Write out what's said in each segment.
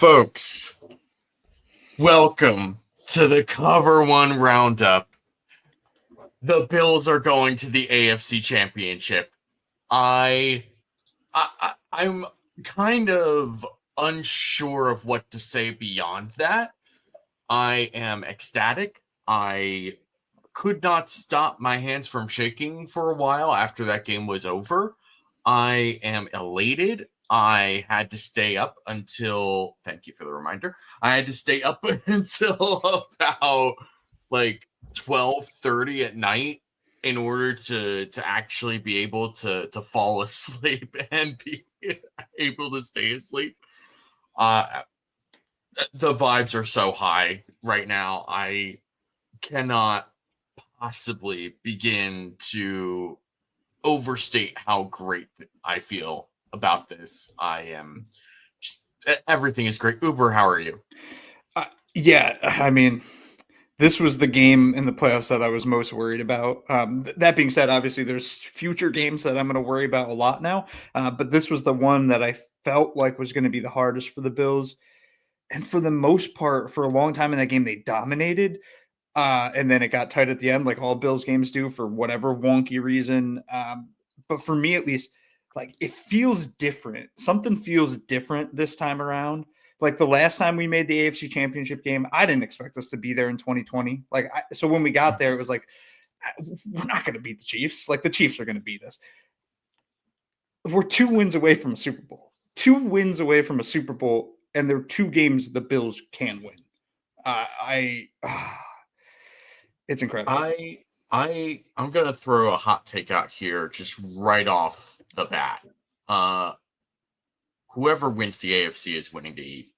Folks, welcome to the Cover One Roundup. The Bills are going to the AFC Championship. I'm kind of unsure of what to say beyond that. I am ecstatic. I could not stop my hands from shaking for a while after that game was over. I am elated. I had to stay up until, thank you for the reminder, I had to stay up until about like 12:30 at night in order to actually be able to fall asleep and be able to stay asleep. The vibes are so high right now. I cannot possibly begin to overstate how great I feel about this. I am just, everything is great. Uber, how are you? Yeah, I mean, this was the game in the playoffs that I was most worried about. That being said, obviously there's future games that I'm going to worry about a lot now, but this was the one that I felt like was going to be the hardest for the Bills. And for the most part, for a long time in that game, they dominated. And then it got tight at the end, like all Bills games do for whatever wonky reason. But for me, at least, like it feels different. Something feels different this time around. Like the last time we made the AFC Championship game, I didn't expect us to be there in 2020. So when we got there, it was like, we're not going to beat the Chiefs. Like the Chiefs are going to beat us. We're 2 wins away from a Super Bowl. 2 wins away from a Super Bowl, and there are 2 games the Bills can win. It's incredible. I'm gonna throw a hot take out here just right off the bat. Whoever wins the AFC is winning the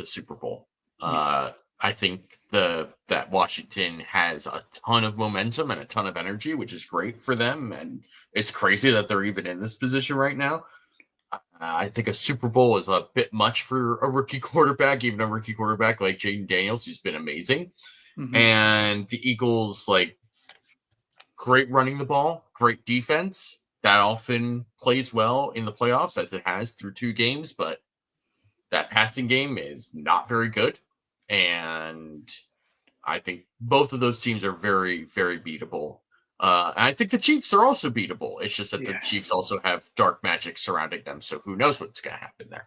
Super Bowl. I think that Washington has a ton of momentum and a ton of energy, which is great for them, and it's crazy that they're even in this position right now. I think a Super Bowl is a bit much for a rookie quarterback, even a rookie quarterback like Jaden Daniels, who's been amazing. Mm-hmm. And the Eagles, like, great running the ball, great defense. That often plays well in the playoffs, as it has through 2 games, but that passing game is not very good. And I think both of those teams are very, very beatable. And I think the Chiefs are also beatable. It's just that the Chiefs also have dark magic surrounding them, so who knows what's going to happen there.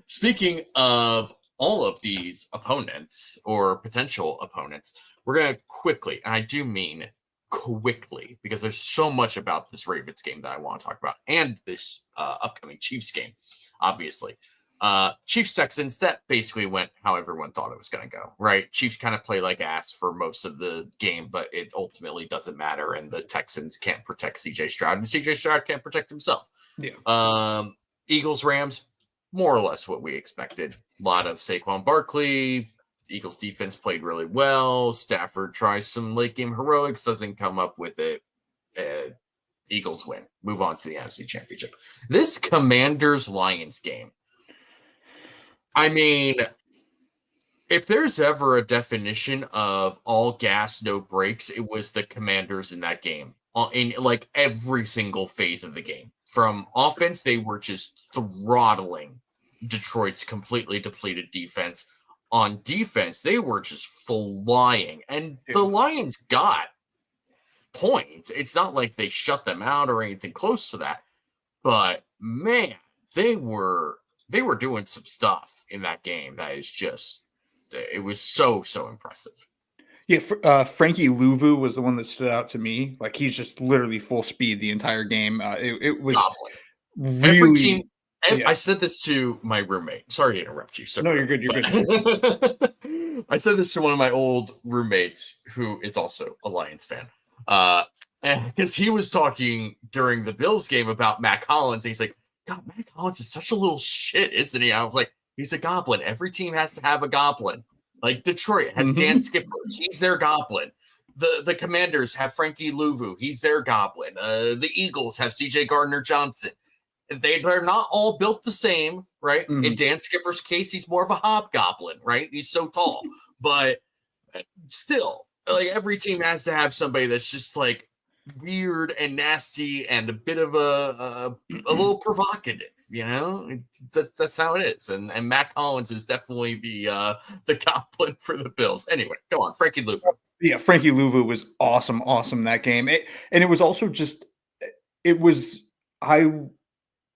Speaking of all of these opponents or potential opponents, we're going to quickly, and I do mean quickly, because there's so much about this Ravens game that I want to talk about, and this upcoming Chiefs game, obviously. Chiefs Texans, that basically went how everyone thought it was going to go, right? Chiefs kind of play like ass for most of the game, but it ultimately doesn't matter, and the Texans can't protect CJ Stroud, and CJ Stroud can't protect himself. Eagles Rams, more or less what we expected. A lot of Saquon Barkley. Eagles defense played really well. Stafford tries some late game heroics, doesn't come up with it. Eagles win. Move on to the AFC Championship. This Commanders-Lions game, I mean, if there's ever a definition of all gas, no brakes, it was the Commanders in that game. In like every single phase of the game. From offense, they were just throttling Detroit's completely depleted defense. On defense, they were just flying. And the Lions got points. It's not like they shut them out or anything close to that. But, man, they were doing some stuff in that game that is just, it was so, so impressive. Yeah, Frankie Louvu was the one that stood out to me. Like, he's just literally full speed the entire game. It was Goblin. Really... Every team, I said this to my roommate. Sorry to interrupt you. No, you're good. You're good. I said this to one of my old roommates who is also a Lions fan. Because he was talking during the Bills game about Mac Hollins. And he's like, God, Mac Hollins is such a little shit, isn't he? I was like, he's a goblin. Every team has to have a goblin. Like Detroit has Dan Skipper. He's their goblin. The Commanders have Frankie Louvu. He's their goblin. The Eagles have C.J. Gardner-Johnson. They're not all built the same, right? Mm-hmm. In Dan Skipper's case, he's more of a hobgoblin, right? He's so tall. But still, like every team has to have somebody that's just like weird and nasty and a bit of a little provocative, that's how it is. And Matt Collins is definitely the goblin for the Bills. Anyway, go on, Frankie Louvu. Yeah, Frankie Louvu was awesome that game. And it was also just it was I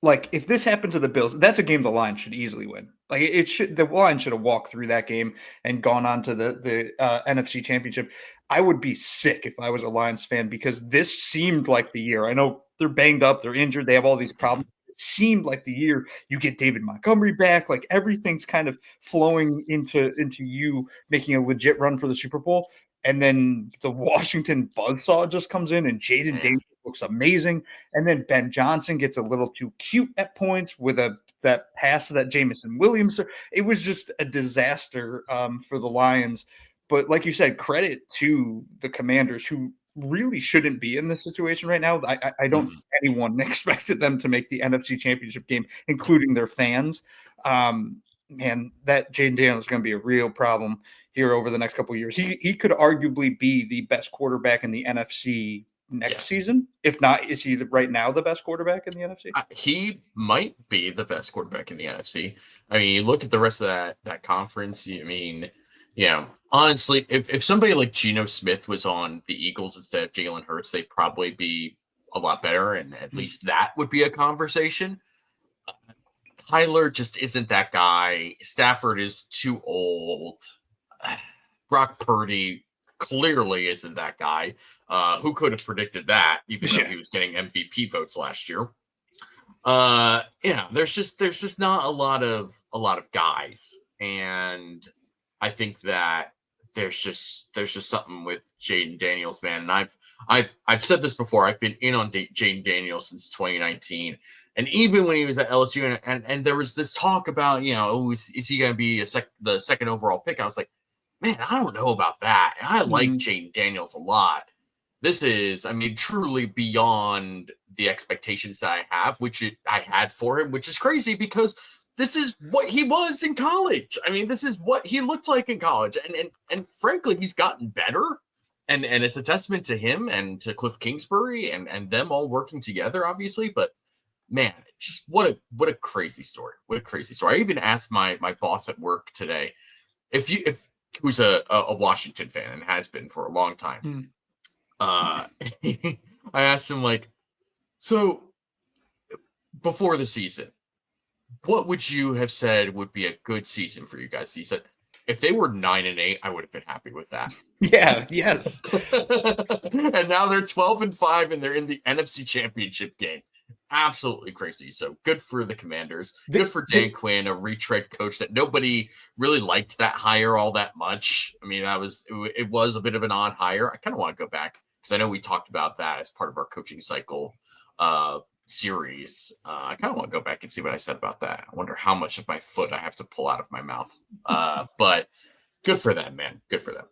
like if this happened to the Bills, that's a game the Lions should easily win. Like the Lions should have walked through that game and gone on to the NFC Championship. I would be sick if I was a Lions fan because this seemed like the year. I know they're banged up, they're injured, they have all these problems. It seemed like the year you get David Montgomery back, like everything's kind of flowing into you making a legit run for the Super Bowl. And then the Washington buzzsaw just comes in, and Jaden Daniels looks amazing. And then Ben Johnson gets a little too cute at points with that pass that Jamison Williams. It was just a disaster for the Lions. But like you said, credit to the Commanders who really shouldn't be in this situation right now. I don't think anyone expected them to make the NFC Championship game, including their fans. Man, that Jaden Daniels is going to be a real problem here over the next couple of years. He could arguably be the best quarterback in the NFC next season. If not, is he right now the best quarterback in the NFC? He might be the best quarterback in the NFC. I mean, you look at the rest of that conference. I mean, honestly, if somebody like Geno Smith was on the Eagles instead of Jalen Hurts, they'd probably be a lot better, and at least that would be a conversation. Tyler just isn't that guy. Stafford is too old. Brock Purdy clearly isn't that guy. Who could have predicted that, even though he was getting MVP votes last year? There's just not a lot of guys, and I think that there's just something with Jaden Daniels, man. And I've said this before. I've been in on Jaden Daniels since 2019. And even when he was at LSU, and there was this talk about, is he going to be the second overall pick? I was like, man, I don't know about that. And I like Jaden Daniels a lot. This is, truly beyond the expectations that I have, I had for him, which is crazy because this is what he was in college. This is what he looked like in college. And frankly, he's gotten better. And it's a testament to him and to Cliff Kingsbury and them all working together, obviously. But man, just what a crazy story. What a crazy story. I even asked my boss at work today who's a Washington fan and has been for a long time. I asked him, like, so before the season, what would you have said would be a good season for you guys? He said, if they were 9-8, I would have been happy with that. Yeah, yes. And now they're 12-5 and they're in the NFC Championship game. Absolutely crazy. So good for the Commanders. Good for Dan Quinn, a retread coach that nobody really liked that hire all that much. It was a bit of an odd hire. I kind of want to go back because I know we talked about that as part of our coaching cycle series. I kind of want to go back and see what I said about that. I wonder how much of my foot I have to pull out of my mouth. But good for them, man. Good for them.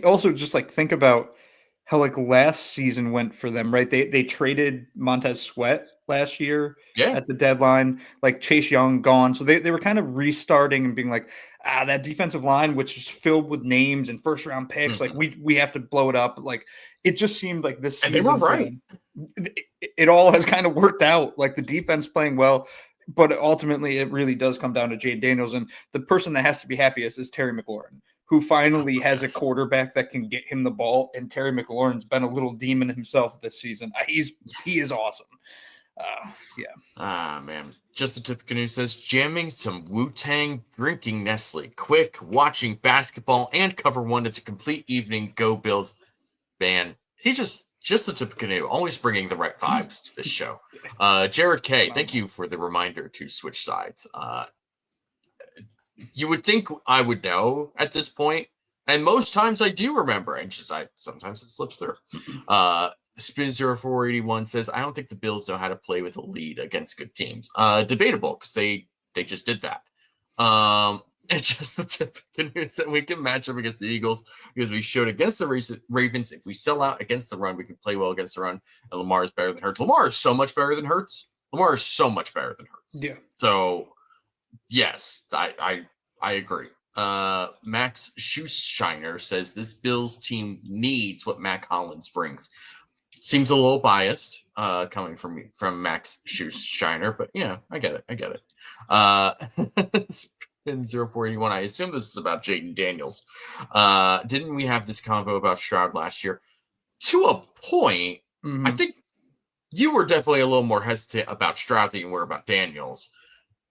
Also just like think about how like last season went for them, right? They traded Montez Sweat last year at the deadline, like Chase Young gone. So they were kind of restarting and being like, that defensive line, which is filled with names and first round picks, like we have to blow it up. Like it just seemed like this season. And they were right. It all has kind of worked out, like the defense playing well. But ultimately, it really does come down to Jaden Daniels. And the person that has to be happiest is Terry McLaurin, who finally has a quarterback that can get him the ball. And Terry McLaurin's been a little demon himself this season. He is awesome. Man. Just the Typical News says, jamming some Wu-Tang, drinking Nestle. Quick, watching basketball and Cover One. It's a complete evening. Go Bills. Man, he's just the Typical News, always bringing the right vibes to this show. Jared K., thank you for the reminder to switch sides. You would think I would know at this point, and most times I do remember, and sometimes it slips through. Spin0481 says, I don't think the Bills know how to play with a lead against good teams. Debatable, because they just did that. It's just the Typical News that we can match up against the Eagles because we showed against the Ravens, if we sell out against the run, we can play well against the run, and Lamar is better than Hurts. Lamar is so much better than Hurts. Yeah. So, yes, I agree. Max Schushiner says this Bills team needs what Matt Collins brings. Seems a little biased coming from Max Schushiner, but I get it. Spin 0481. I assume this is about Jaden Daniels. Didn't we have this convo about Stroud last year? To a point, I think you were definitely a little more hesitant about Stroud than you were about Daniels.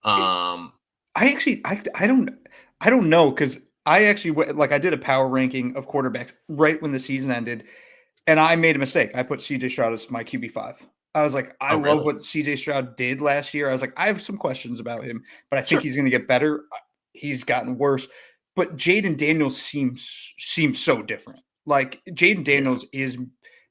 I don't know, because I actually I did a power ranking of quarterbacks right when the season ended, and I made a mistake. I put CJ Stroud as my QB5. I was like, I love what CJ Stroud did last year. I was like, I have some questions about him, but I think he's going to get better. He's gotten worse, but Jaden Daniels seems so different. Like Jaden Daniels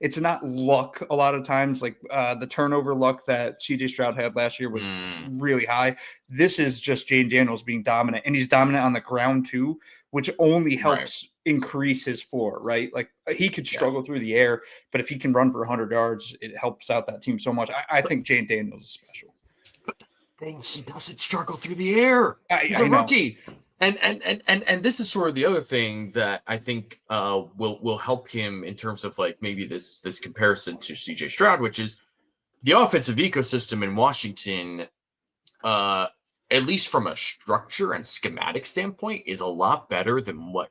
it's not luck a lot of times. Like the turnover luck that CJ Stroud had last year was really high. This is just Jaden Daniels being dominant, and he's dominant on the ground too, which only helps increase his floor, right? Like he could struggle through the air, but if he can run for 100 yards, it helps out that team so much. I think Jaden Daniels is special. But he doesn't struggle through the air. He's a rookie. And this is sort of the other thing that I think will help him in terms of like maybe this comparison to CJ Stroud, which is the offensive ecosystem in Washington, at least from a structure and schematic standpoint, is a lot better than what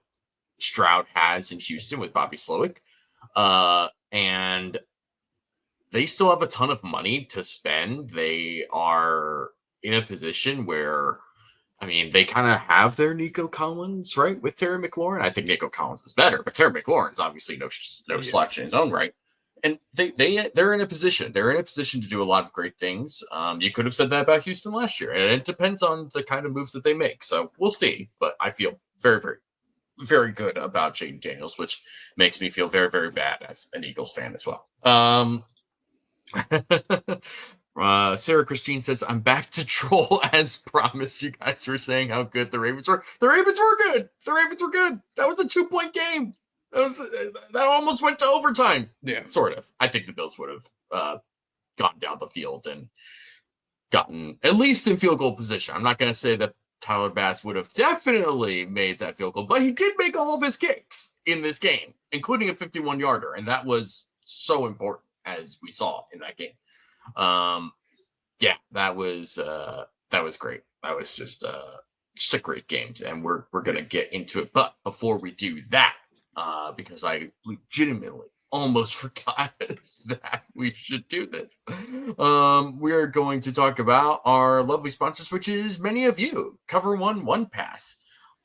Stroud has in Houston with Bobby Slowick. And they still have a ton of money to spend. They are in a position where, I mean, they kind of have their Nico Collins, right, with Terry McLaurin. I think Nico Collins is better, but Terry McLaurin's obviously no slouch in his own right. And they're in a position. They're in a position to do a lot of great things. You could have said that about Houston last year, and it depends on the kind of moves that they make. So we'll see. But I feel very, very, very good about Jaden Daniels, which makes me feel very, very bad as an Eagles fan as well. Sarah Christine says, I'm back to troll as promised. You guys were saying how good the Ravens were. The Ravens were good. That was a 2-point game. That almost went to overtime. Yeah. Sort of. I think the Bills would have gone down the field and gotten at least in field goal position. I'm not going to say that Tyler Bass would have definitely made that field goal, but he did make all of his kicks in this game, including a 51-yarder, and that was so important, as we saw in that game. That was great. That was just a great game, and we're gonna get into it. But before we do that, because I legitimately almost forgot that we should do this, we are going to talk about our lovely sponsors, which is many of you. Cover One Pass.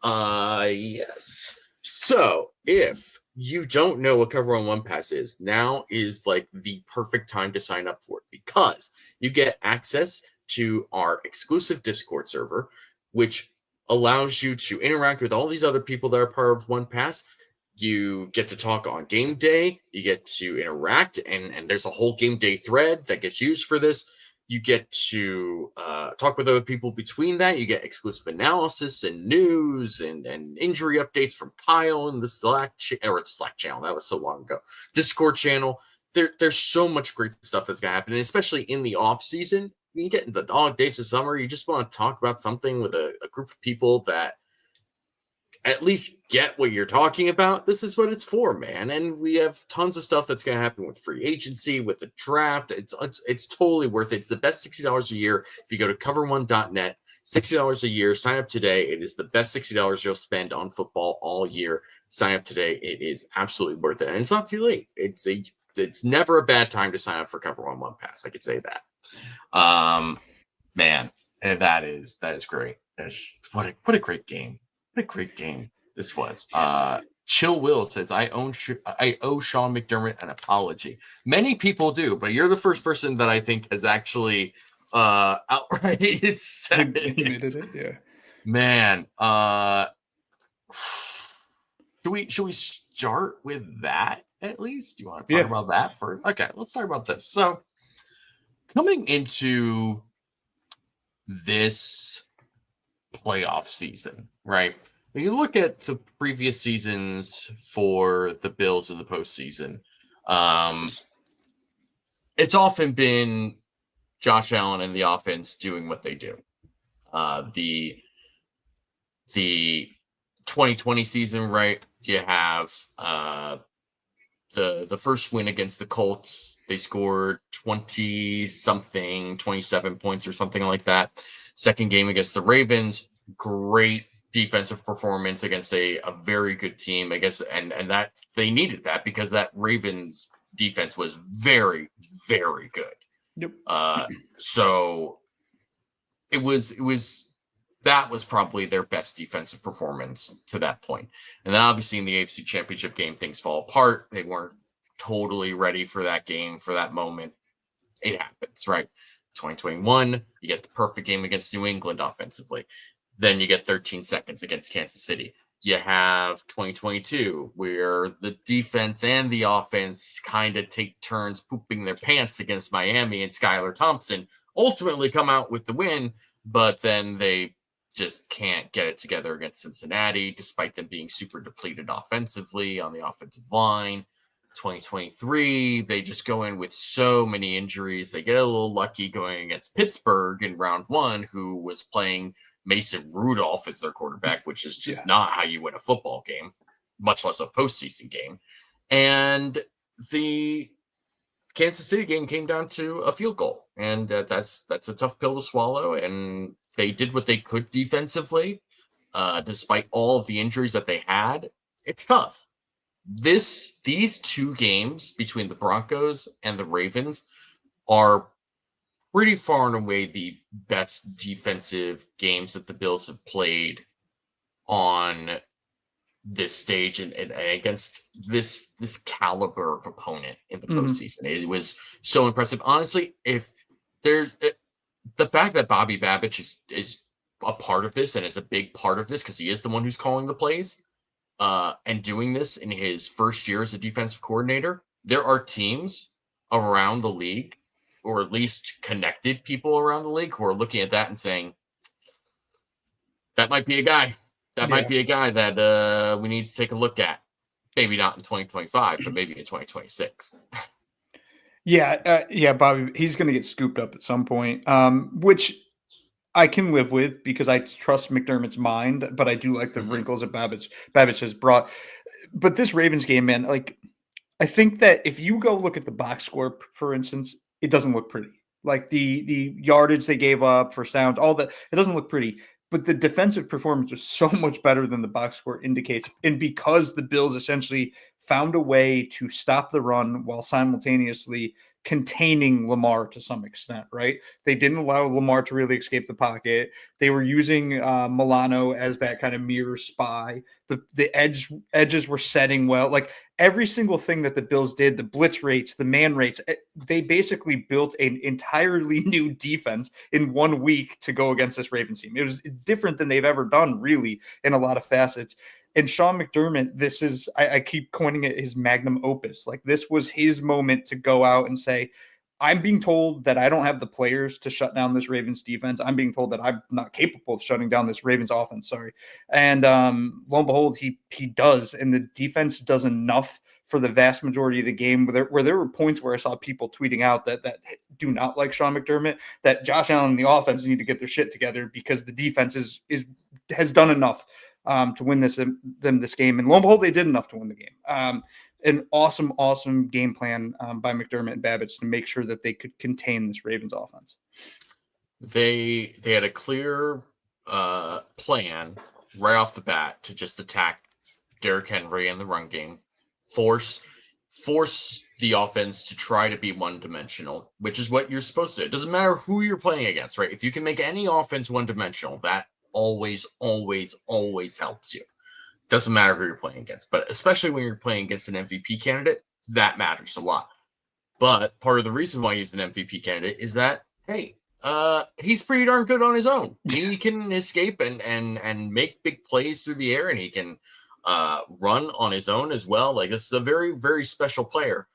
Yes. So if you don't know what Cover One Pass is, now is like the perfect time to sign up for it, because you get access to our exclusive Discord server, which allows you to interact with all these other people that are part of One Pass. You get to talk on game day. You get to interact, and there's a whole game day thread that gets used for this. You get to talk with other people between that. You get exclusive analysis and news and injury updates from Kyle in the Slack channel. That was so long ago. Discord channel. There's so much great stuff that's going to happen, and especially in the off season. You get in the dog days of summer. You just want to talk about something with a group of people that at least get what you're talking about. This is what it's for, man. And we have tons of stuff that's going to happen with free agency, with the draft. It's totally worth it. It's the best $60 a year. If you go to cover1.net, $60 a year, sign up today. It is the best $60 you'll spend on football all year. Sign up today. It is absolutely worth it. And it's not too late. It's never a bad time to sign up for Cover One Pass. I could say that. Man, and that is great. What a great game. What a great game this was. Chill Will says, I owe Sean McDermott an apology. Many people do, but you're the first person that I think has actually outright said admitted it. Yeah. Man, should we start with that at least? Do you want to talk about that first? Okay, let's talk about this. So coming into this playoff season, right? When you look at the previous seasons for the Bills in the postseason, it's often been Josh Allen and the offense doing what they do. The 2020 season, right? You have the first win against the Colts, they scored 20-something, 27 points or something like that. Second game against the Ravens, great defensive performance against a very good team, I guess, and that they needed that because that Ravens defense was very, very good. Yep. So it was that was probably their best defensive performance to that point. And then obviously in the AFC Championship game, things fall apart. They weren't totally ready for that game, for that moment. It happens, right? 2021, you get the perfect game against New England offensively. Then you get 13 seconds against Kansas City. You have 2022, where the defense and the offense kind of take turns pooping their pants against Miami, and Skylar Thompson ultimately come out with the win, but then they just can't get it together against Cincinnati, despite them being super depleted offensively on the offensive line. 2023, they just go in with so many injuries. They get a little lucky going against Pittsburgh in round one, who was playing Mason Rudolph as their quarterback, which is just not how you win a football game, much less a postseason game. And the Kansas City game came down to a field goal, and that's a tough pill to swallow. And they did what they could defensively, despite all of the injuries that they had. It's tough. These two games between the Broncos and the Ravens are pretty far and away the best defensive games that the Bills have played on this stage and against this caliber of opponent in the postseason. It was so impressive. Honestly, if there's the fact that Bobby Babich is a part of this and is a big part of this because he is the one who's calling the plays and doing this in his first year as a defensive coordinator, there are teams around the league, or at least connected people around the league, who are looking at that and saying, that might be a guy. That might be a guy that we need to take a look at. Maybe not in 2025, but maybe in 2026. Yeah, Bobby, he's going to get scooped up at some point, which I can live with because I trust McDermott's mind, but I do like the wrinkles that Babich has brought. But this Ravens game, man, like, I think that if you go look at the box score, for instance, it doesn't look pretty. Like the yardage they gave up for downs, all that, it doesn't look pretty. But the defensive performance was so much better than the box score indicates. And because the Bills essentially found a way to stop the run while simultaneously containing Lamar to some extent, right? They didn't allow Lamar to really escape the pocket. They were using Milano as that kind of mirror spy. The edges were setting well. Like every single thing that the Bills did, the blitz rates, the man rates, they basically built an entirely new defense in 1 week to go against this Ravens team. It was different than they've ever done, really, in a lot of facets. And Sean McDermott, this is, I keep coining it his Magnum Opus. Like this was his moment to go out and say, I'm being told that I don't have the players to shut down this Ravens defense. I'm being told that I'm not capable of shutting down this Ravens offense. Sorry. And lo and behold, he does. And the defense does enough for the vast majority of the game where there were points where I saw people tweeting out that do not like Sean McDermott, that Josh Allen and the offense need to get their shit together because the defense has done enough to win this game. And lo and behold, they did enough to win the game. An awesome game plan by McDermott and Babich to make sure that they could contain this Ravens offense. They had a clear plan right off the bat to just attack Derrick Henry in the run game, force the offense to try to be one-dimensional, which is what you're supposed to do. It doesn't matter who you're playing against, right? If you can make any offense one-dimensional, that always helps you. Doesn't matter who you're playing against, but especially when you're playing against an MVP candidate, that matters a lot. But part of the reason why he's an MVP candidate is that, hey, he's pretty darn good on his own. He can escape and make big plays through the air, and he can run on his own as well. Like, this is a very, very special player.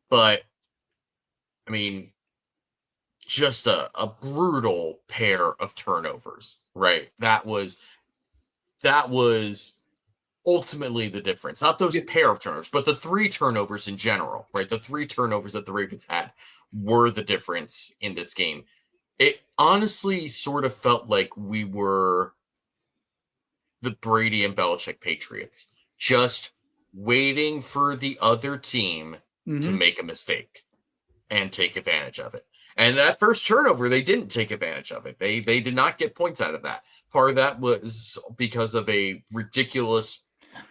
But I mean, just a brutal pair of turnovers, right? That was ultimately the difference. Not those pair of turnovers, but the 3 turnovers in general, right? The 3 turnovers that the Ravens had were the difference in this game. It honestly sort of felt like we were the Brady and Belichick Patriots, just waiting for the other team to Mhm. make a mistake and take advantage of it. And that first turnover, they didn't take advantage of it. They did not get points out of that. Part of that was because of a ridiculous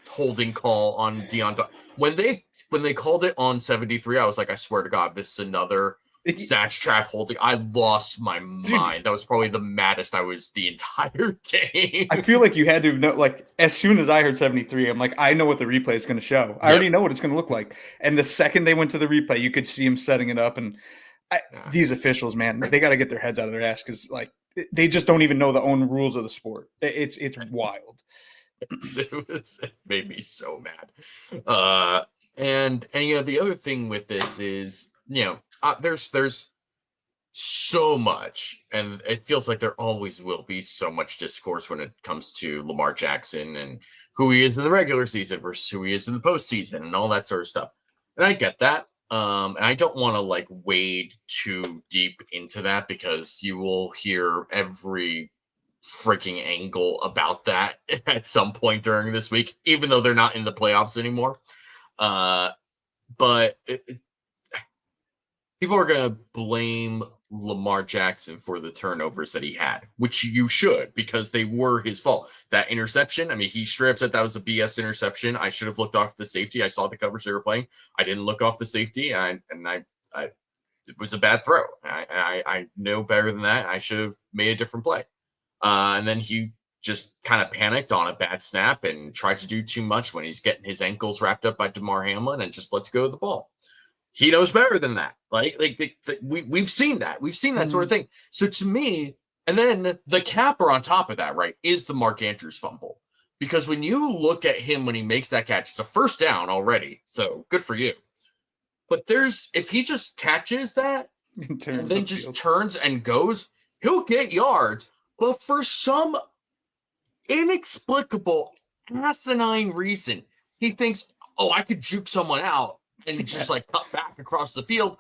holding call on Deion. When they called it on 73, I was like, I swear to God, this is another snatch trap holding. I lost my Dude, mind. That was probably the maddest I was the entire game. I feel like you had to know, like, as soon as I heard 73, I'm like, I know what the replay is going to show. I Yep. already know what it's going to look like. And the second they went to the replay, you could see him setting it up. And these officials, man, they got to get their heads out of their ass because, like, they just don't even know the own rules of the sport. It's wild. It made me so mad. And the other thing with this is, there's so much, and it feels like there always will be so much discourse when it comes to Lamar Jackson and who he is in the regular season versus who he is in the postseason and all that sort of stuff. And I get that. And I don't want to like wade too deep into that because you will hear every freaking angle about that at some point during this week, even though they're not in the playoffs anymore. But people are going to blame Lamar Jackson for the turnovers that he had, which you should, because they were his fault. That interception, I mean, he straight up said that was a BS interception. I should have looked off the safety. I saw the coverage they were playing. I didn't look off the safety, and it was a bad throw. I know better than that. I should have made a different play. And then he just kind of panicked on a bad snap and tried to do too much when he's getting his ankles wrapped up by Damar Hamlin and just lets go of the ball. He knows better than that. We've seen that. We've seen that sort of thing. So to me, and then the capper on top of that, right, is the Mark Andrews fumble. Because when you look at him when he makes that catch, it's a first down already. So good for you. But if he just catches that and then just turns and goes, he'll get yards. But for some inexplicable, asinine reason, he thinks, oh, I could juke someone out and just like cut back across the field.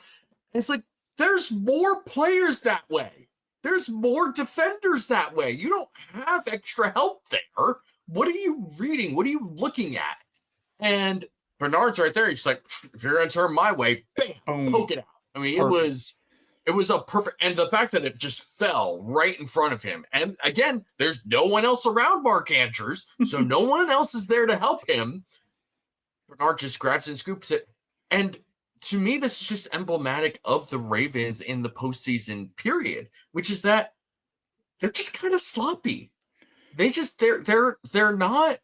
And it's like, there's more players that way. There's more defenders that way. You don't have extra help there. What are you reading? What are you looking at? And Bernard's right there. He's like, if you're going to turn my way, bam, poke it out. I mean, it was a perfect, and the fact that it just fell right in front of him. And again, there's no one else around Mark Andrews, so no one else is there to help him. Bernard just grabs and scoops it. And to me, this is just emblematic of the Ravens in the postseason period, which is that they're just kind of sloppy. They're not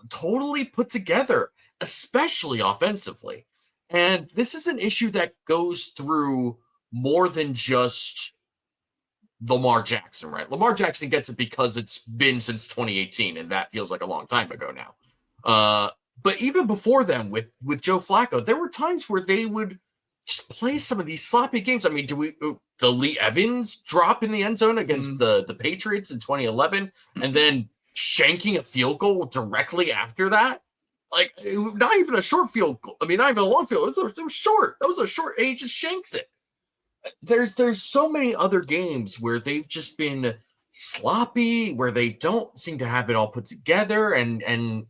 totally put together, especially offensively. And this is an issue that goes through more than just Lamar Jackson, right? Lamar Jackson gets it because it's been since 2018, and that feels like a long time ago now. But even before then, with Joe Flacco, there were times where they would just play some of these sloppy games. I mean, the Lee Evans drop in the end zone against the Patriots in 2011, and then shanking a field goal directly after that? Like, not even a short field goal. I mean, not even a long field. It was short. That was a short, and he just shanks it. There's so many other games where they've just been sloppy, where they don't seem to have it all put together, and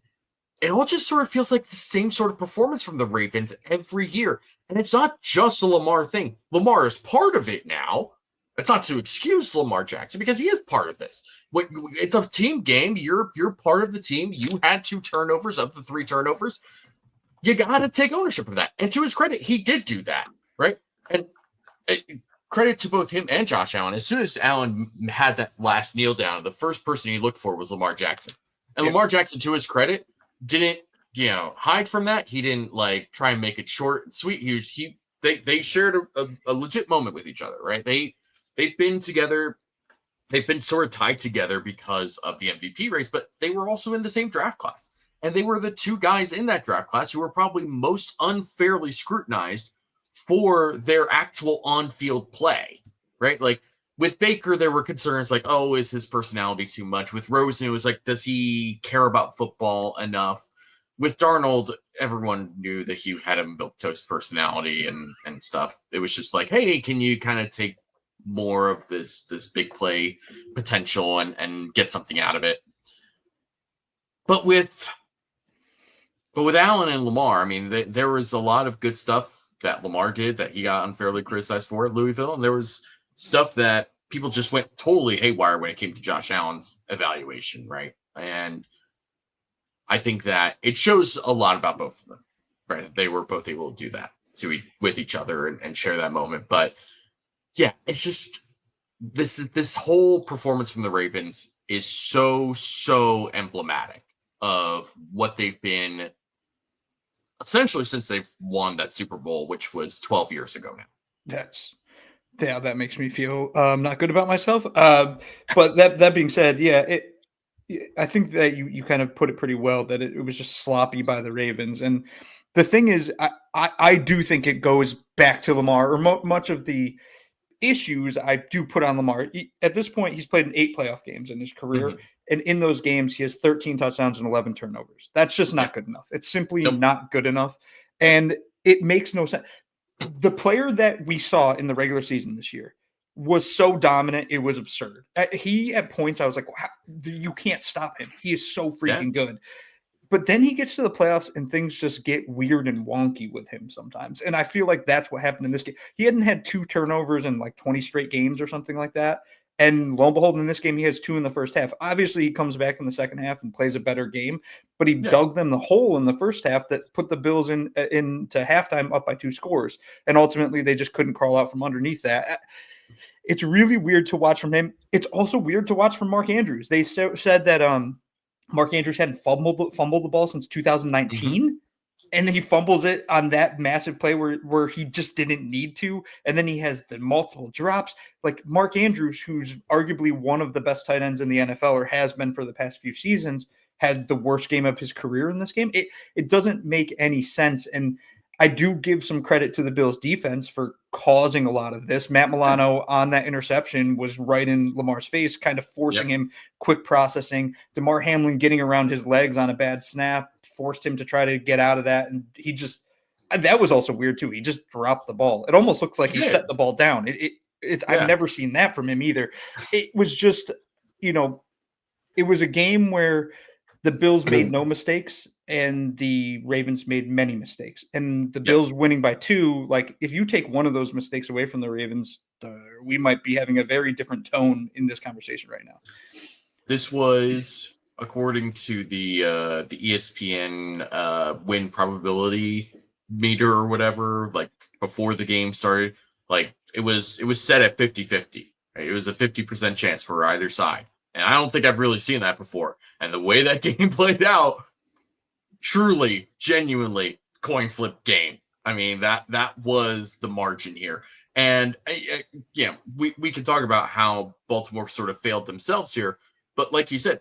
it all just sort of feels like the same sort of performance from the Ravens every year. And it's not just a Lamar thing. Lamar is part of it now. It's not to excuse Lamar Jackson because he is part of this. It's a team game. You're part of the team. You had 2 turnovers of the 3 turnovers. You got to take ownership of that. And to his credit, he did do that, right? And credit to both him and Josh Allen. As soon as Allen had that last kneel down, the first person he looked for was Lamar Jackson. And Lamar Jackson, to his credit, didn't hide from that. He didn't like try and make it short and sweet. They shared a legit moment with each other, right? They've been together. They've been sort of tied together because of the MVP race, but they were also in the same draft class. And they were the 2 guys in that draft class who were probably most unfairly scrutinized for their actual on-field play, right? Like with Baker, there were concerns like, oh, is his personality too much? With Rosen, it was like, does he care about football enough? With Darnold, everyone knew that he had a milquetoast personality and stuff. It was just like, hey, can you kind of take more of this big play potential and get something out of it? But with But with Allen and Lamar, I mean, there was a lot of good stuff that Lamar did that he got unfairly criticized for at Louisville. And there was stuff that people just went totally haywire when it came to Josh Allen's evaluation, right? And I think that it shows a lot about both of them, right? They were both able to do that with each other and share that moment. But yeah, it's just this whole performance from the Ravens is so emblematic of what they've been essentially since they've won that Super Bowl, which was 12 years ago now. That makes me feel not good about myself. But that being said, I think that you kind of put it pretty well, that it was just sloppy by the Ravens. And the thing is, I do think it goes back to Lamar, or much of the issues I do put on Lamar. At this point, he's played in 8 playoff games in his career. Mm-hmm. And in those games, he has 13 touchdowns and 11 turnovers. That's just not good enough. It's simply not good enough. And it makes no sense. The player that we saw in the regular season this year was so dominant, it was absurd. At points, I was like, wow, you can't stop him. He is so freaking good. But then he gets to the playoffs and things just get weird and wonky with him sometimes. And I feel like that's what happened in this game. He hadn't had 2 turnovers in like 20 straight games or something like that. And lo and behold, in this game, he has 2 in the first half. Obviously, he comes back in the second half and plays a better game, but he dug them the hole in the first half that put the Bills into halftime up by 2 scores. And ultimately, they just couldn't crawl out from underneath that. It's really weird to watch from him. It's also weird to watch from Mark Andrews. They said that Mark Andrews hadn't fumbled the ball since 2019. And then he fumbles it on that massive play where he just didn't need to. And then he has the multiple drops. Like Mark Andrews, who's arguably one of the best tight ends in the NFL, or has been for the past few seasons, had the worst game of his career in this game. It doesn't make any sense. And I do give some credit to the Bills defense for causing a lot of this. Matt Milano on that interception was right in Lamar's face, kind of forcing him quick processing. DeMar Hamlin getting around his legs on a bad snap forced him to try to get out of that. And that was also weird too. He just dropped the ball. It almost looks like he set the ball down. I've never seen that from him either. It was just, it was a game where the Bills made no mistakes and the Ravens made many mistakes. And the Bills winning by 2, like if you take one of those mistakes away from the Ravens, we might be having a very different tone in this conversation right now. This was, according to the ESPN win probability meter or whatever, like before the game started, like it was set at 50-50. Right? It was a 50% chance for either side. And I don't think I've really seen that before. And the way that game played out, truly, genuinely coin flip game. I mean, that was the margin here. And, we can talk about how Baltimore sort of failed themselves here. But like you said,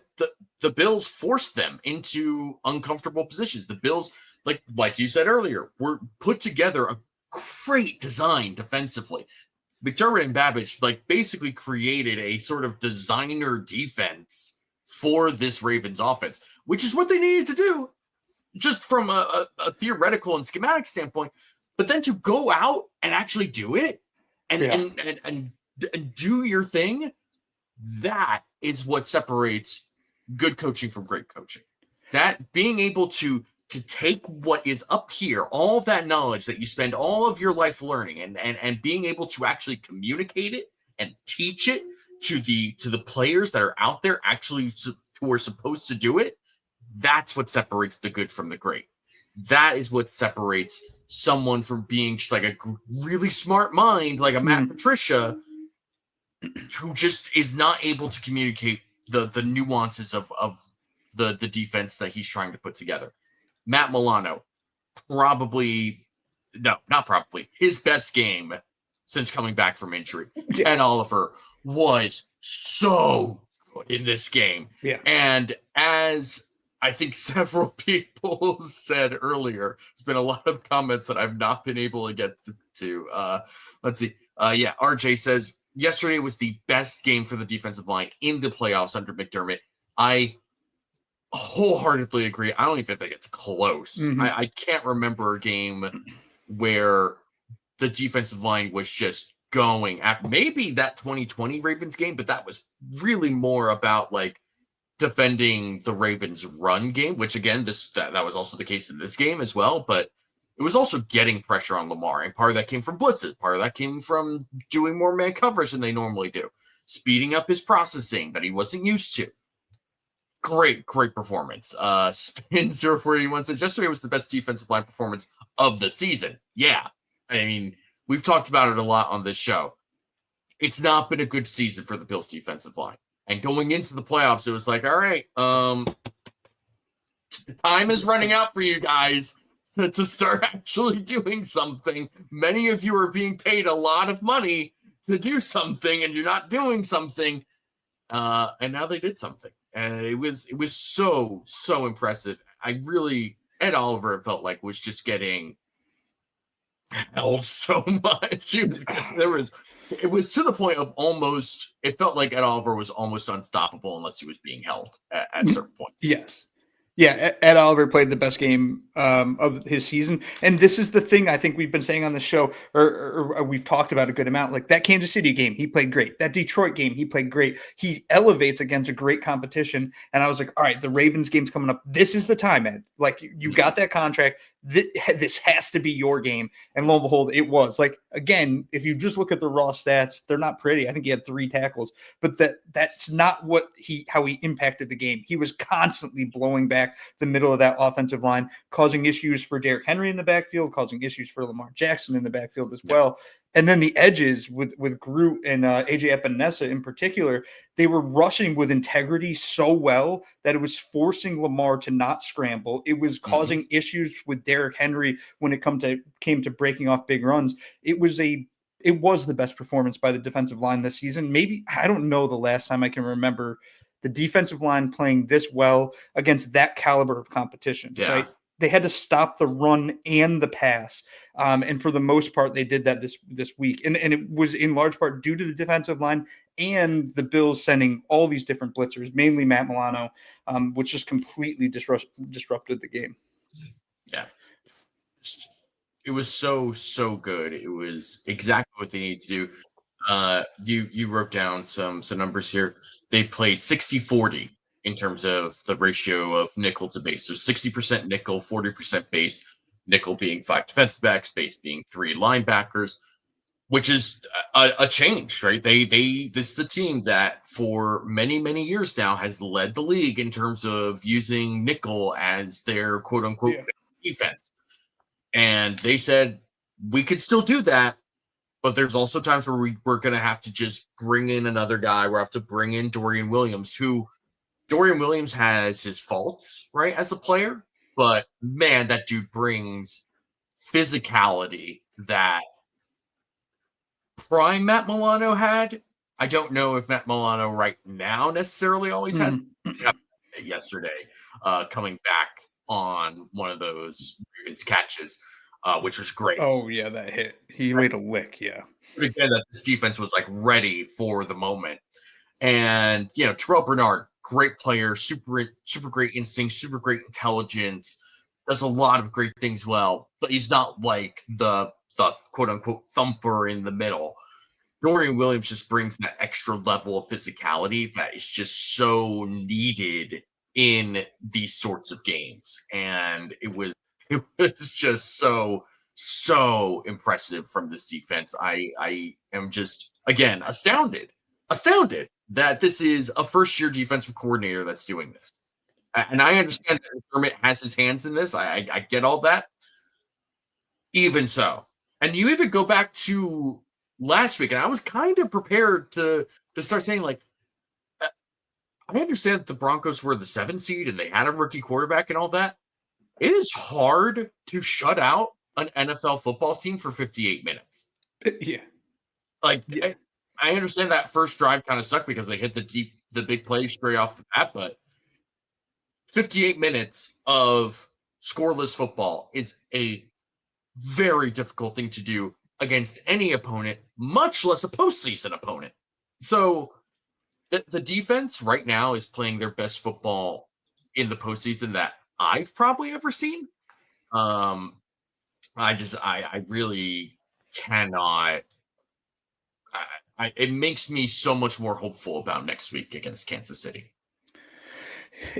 the Bills forced them into uncomfortable positions. The Bills, like you said earlier, were put together a great design defensively. McDermott and Babbage basically created a sort of designer defense for this Ravens offense, which is what they needed to do, just from a theoretical and schematic standpoint. But then to go out and actually do it and do your thing, that is what separates good coaching from great coaching. That being able to take what is up here, all of that knowledge that you spend all of your life learning, and being able to actually communicate it and teach it to the players that are out there actually who are supposed to do it. That's what separates the good from the great. That is what separates someone from being just like a really smart mind, like a Matt Patricia, who just is not able to communicate the nuances of the defense that he's trying to put together. Matt Milano, his best game since coming back from injury. Ken Oliver was so good in this game. Yeah. And as I think several people said earlier, there's been a lot of comments that I've not been able to get to. Let's see. RJ says, yesterday was the best game for the defensive line in the playoffs under McDermott. I wholeheartedly agree. I don't even think it's close. I can't remember a game where the defensive line was just going at maybe that 2020 Ravens game, but that was really more about defending the Ravens' run game, which again, that was also the case in this game as well. But it was also getting pressure on Lamar, and part of that came from blitzes. Part of that came from doing more man coverage than they normally do, speeding up his processing that he wasn't used to. Great performance. Spin 0481 says yesterday was the best defensive line performance of the season. Yeah, I mean, we've talked about it a lot on this show. It's not been a good season for the Bills' defensive line. And going into the playoffs, it was like, all right, time is running out for you guys to start actually doing something. Many of you are being paid a lot of money to do something, and you're not doing something. And now they did something. And it was so impressive. Ed Oliver, it felt like, was just getting held so much. It was to the point of almost, it felt like Ed Oliver was almost unstoppable unless he was being held at certain points. Yes. Yeah, Ed Oliver played the best game of his season. And this is the thing I think we've been saying on the show, or we've talked about a good amount. Like that Kansas City game, he played great. That Detroit game, he played great. He elevates against a great competition. And I was like, all right, the Ravens game's coming up. This is the time, Ed. Like you got that contract. This has to be your game. And lo and behold, it was. Like, again, if you just look at the raw stats, they're not pretty. I think he had 3 tackles, but that's not how he impacted the game. He was constantly blowing back the middle of that offensive line, causing issues for Derrick Henry in the backfield, causing issues for Lamar Jackson in the backfield as well. And then the edges with Groot and AJ Epinesa in particular, they were rushing with integrity so well that it was forcing Lamar to not scramble. It was causing issues with Derrick Henry when it came to breaking off big runs. It was the best performance by the defensive line this season. Maybe, I don't know the last time I can remember the defensive line playing this well against that caliber of competition. Yeah. Right? They had to stop the run and the pass. And for the most part, they did that this week. And it was in large part due to the defensive line and the Bills sending all these different blitzers, mainly Matt Milano, which just completely disrupted the game. Yeah. It was so good. It was exactly what they needed to do. You wrote down some numbers here. They played 60-40 in terms of the ratio of nickel to base. So 60% nickel, 40% base, nickel being 5 defensive backs, base being 3 linebackers, which is a change, right? This is a team that for many years now has led the league in terms of using nickel as their quote unquote defense. And they said, we could still do that, but there's also times where we're going to have to just bring in another guy. We'll have to bring in Dorian Williams, who Dorian Williams has his faults, right, as a player. But, man, that dude brings physicality that prime Matt Milano had. I don't know if Matt Milano right now necessarily always has. Yesterday, coming back on one of those Ravens catches, which was great. Oh, yeah, that hit. He laid a lick, yeah. But again, that this defense was like ready for the moment. And, Terrell Bernard, great player, super great instinct, super great intelligence, does a lot of great things well, but he's not like the quote unquote thumper in the middle. Dorian Williams just brings that extra level of physicality that is just so needed in these sorts of games. And it was just so impressive from this defense. I am just, again, astounded that this is a first-year defensive coordinator that's doing this. And I understand that McDermott has his hands in this. I get all that. Even so. And you even go back to last week, and I was kind of prepared to start saying, like, I understand that the Broncos were the 7 seed and they had a rookie quarterback and all that. It is hard to shut out an NFL football team for 58 minutes. Yeah. I understand that first drive kind of sucked because they hit the big play straight off the bat, but 58 minutes of scoreless football is a very difficult thing to do against any opponent, much less a postseason opponent. So the defense right now is playing their best football in the postseason that I've probably ever seen. I really cannot. It makes me so much more hopeful about next week against Kansas City.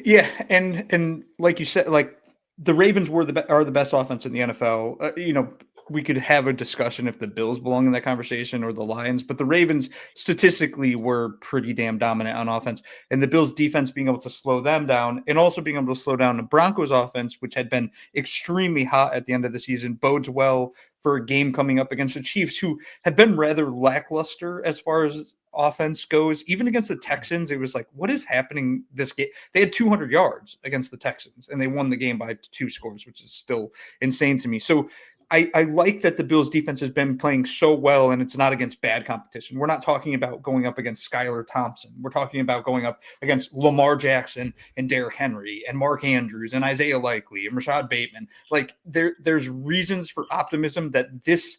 Yeah, and like you said, like the Ravens are the best offense in the NFL. We could have a discussion if the Bills belong in that conversation or the Lions, but the Ravens statistically were pretty damn dominant on offense, and the Bills defense being able to slow them down and also being able to slow down the Broncos offense, which had been extremely hot at the end of the season, bodes well for a game coming up against the Chiefs, who have been rather lackluster as far as offense goes. Even against the Texans, it was like, what is happening this game? They had 200 yards against the Texans, and they won the game by 2 scores, which is still insane to me. So I like that the Bills defense has been playing so well, and it's not against bad competition. We're not talking about going up against Skylar Thompson. We're talking about going up against Lamar Jackson and Derrick Henry and Mark Andrews and Isaiah Likely and Rashad Bateman. Like there's reasons for optimism that this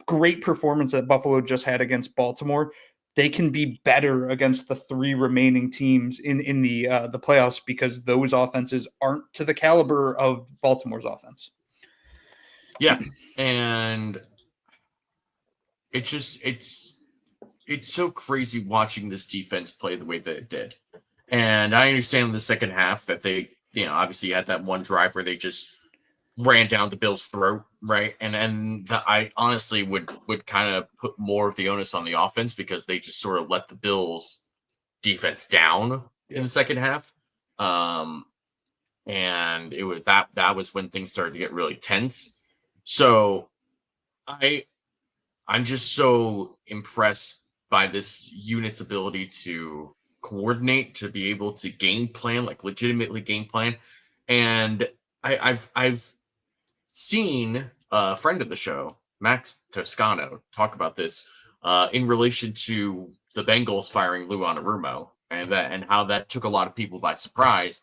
great performance that Buffalo just had against Baltimore, they can be better against the 3 remaining teams in the playoffs, because those offenses aren't to the caliber of Baltimore's offense. Yeah, and it's so crazy watching this defense play the way that it did. And I understand in the second half that they, obviously had that one drive where they just ran down the Bills' throat, right? And I honestly would kind of put more of the onus on the offense, because they just sort of let the Bills' defense down in the second half. And it was that was when things started to get really tense. So I'm just so impressed by this unit's ability to coordinate, to be able to game plan, like legitimately game plan. And I've seen a friend of the show, Max Toscano, talk about this in relation to the Bengals firing Lou Anarumo, and how that took a lot of people by surprise.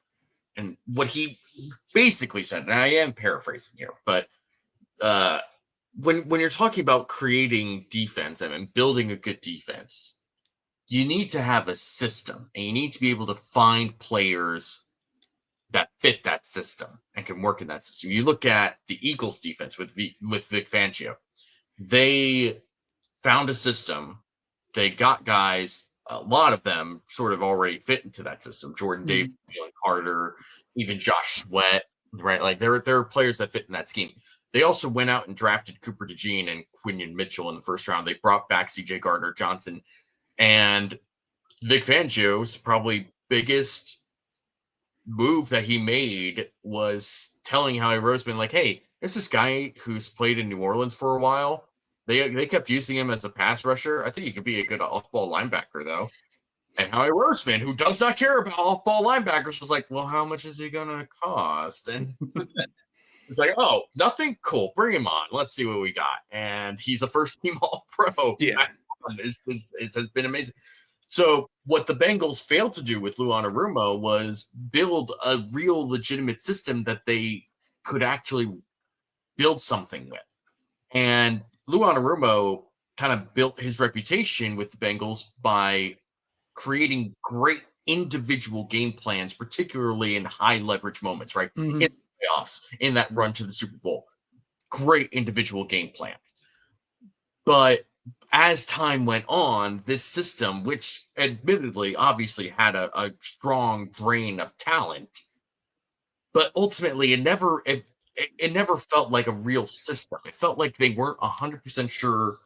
And what he basically said, and I am paraphrasing here, but when you're talking about creating defense and building a good defense, you need to have a system, and you need to be able to find players that fit that system and can work in that system. You look at the Eagles defense with Vic Fangio. They found a system. They got guys, a lot of them sort of already fit into that system. Jordan Davis, Jalen Carter, even Josh Sweat, right? Like there are players that fit in that scheme. They also went out and drafted Cooper DeJean and Quinion Mitchell in the first round. They brought back CJ Gardner-Johnson, and Vic Fangio's probably biggest move that he made was telling Howie Roseman, like, hey, there's this guy who's played in New Orleans for a while. They kept using him as a pass rusher. I think he could be a good off-ball linebacker, though. And Howie Roseman, who does not care about off-ball linebackers, was like, well, how much is he going to cost? And it's like, oh, nothing? Cool. Bring him on. Let's see what we got. And he's a first-team All-Pro. Yeah. It has been amazing. So what the Bengals failed to do with Lou Anarumo was build a real legitimate system that they could actually build something with. And Lou Anarumo kind of built his reputation with the Bengals by creating great individual game plans, particularly in high leverage moments, right? Mm-hmm. In the playoffs, in that run to the Super Bowl. Great individual game plans. But as time went on, this system, which admittedly obviously had a strong drain of talent, but ultimately it never felt like a real system. It felt like they weren't 100% sure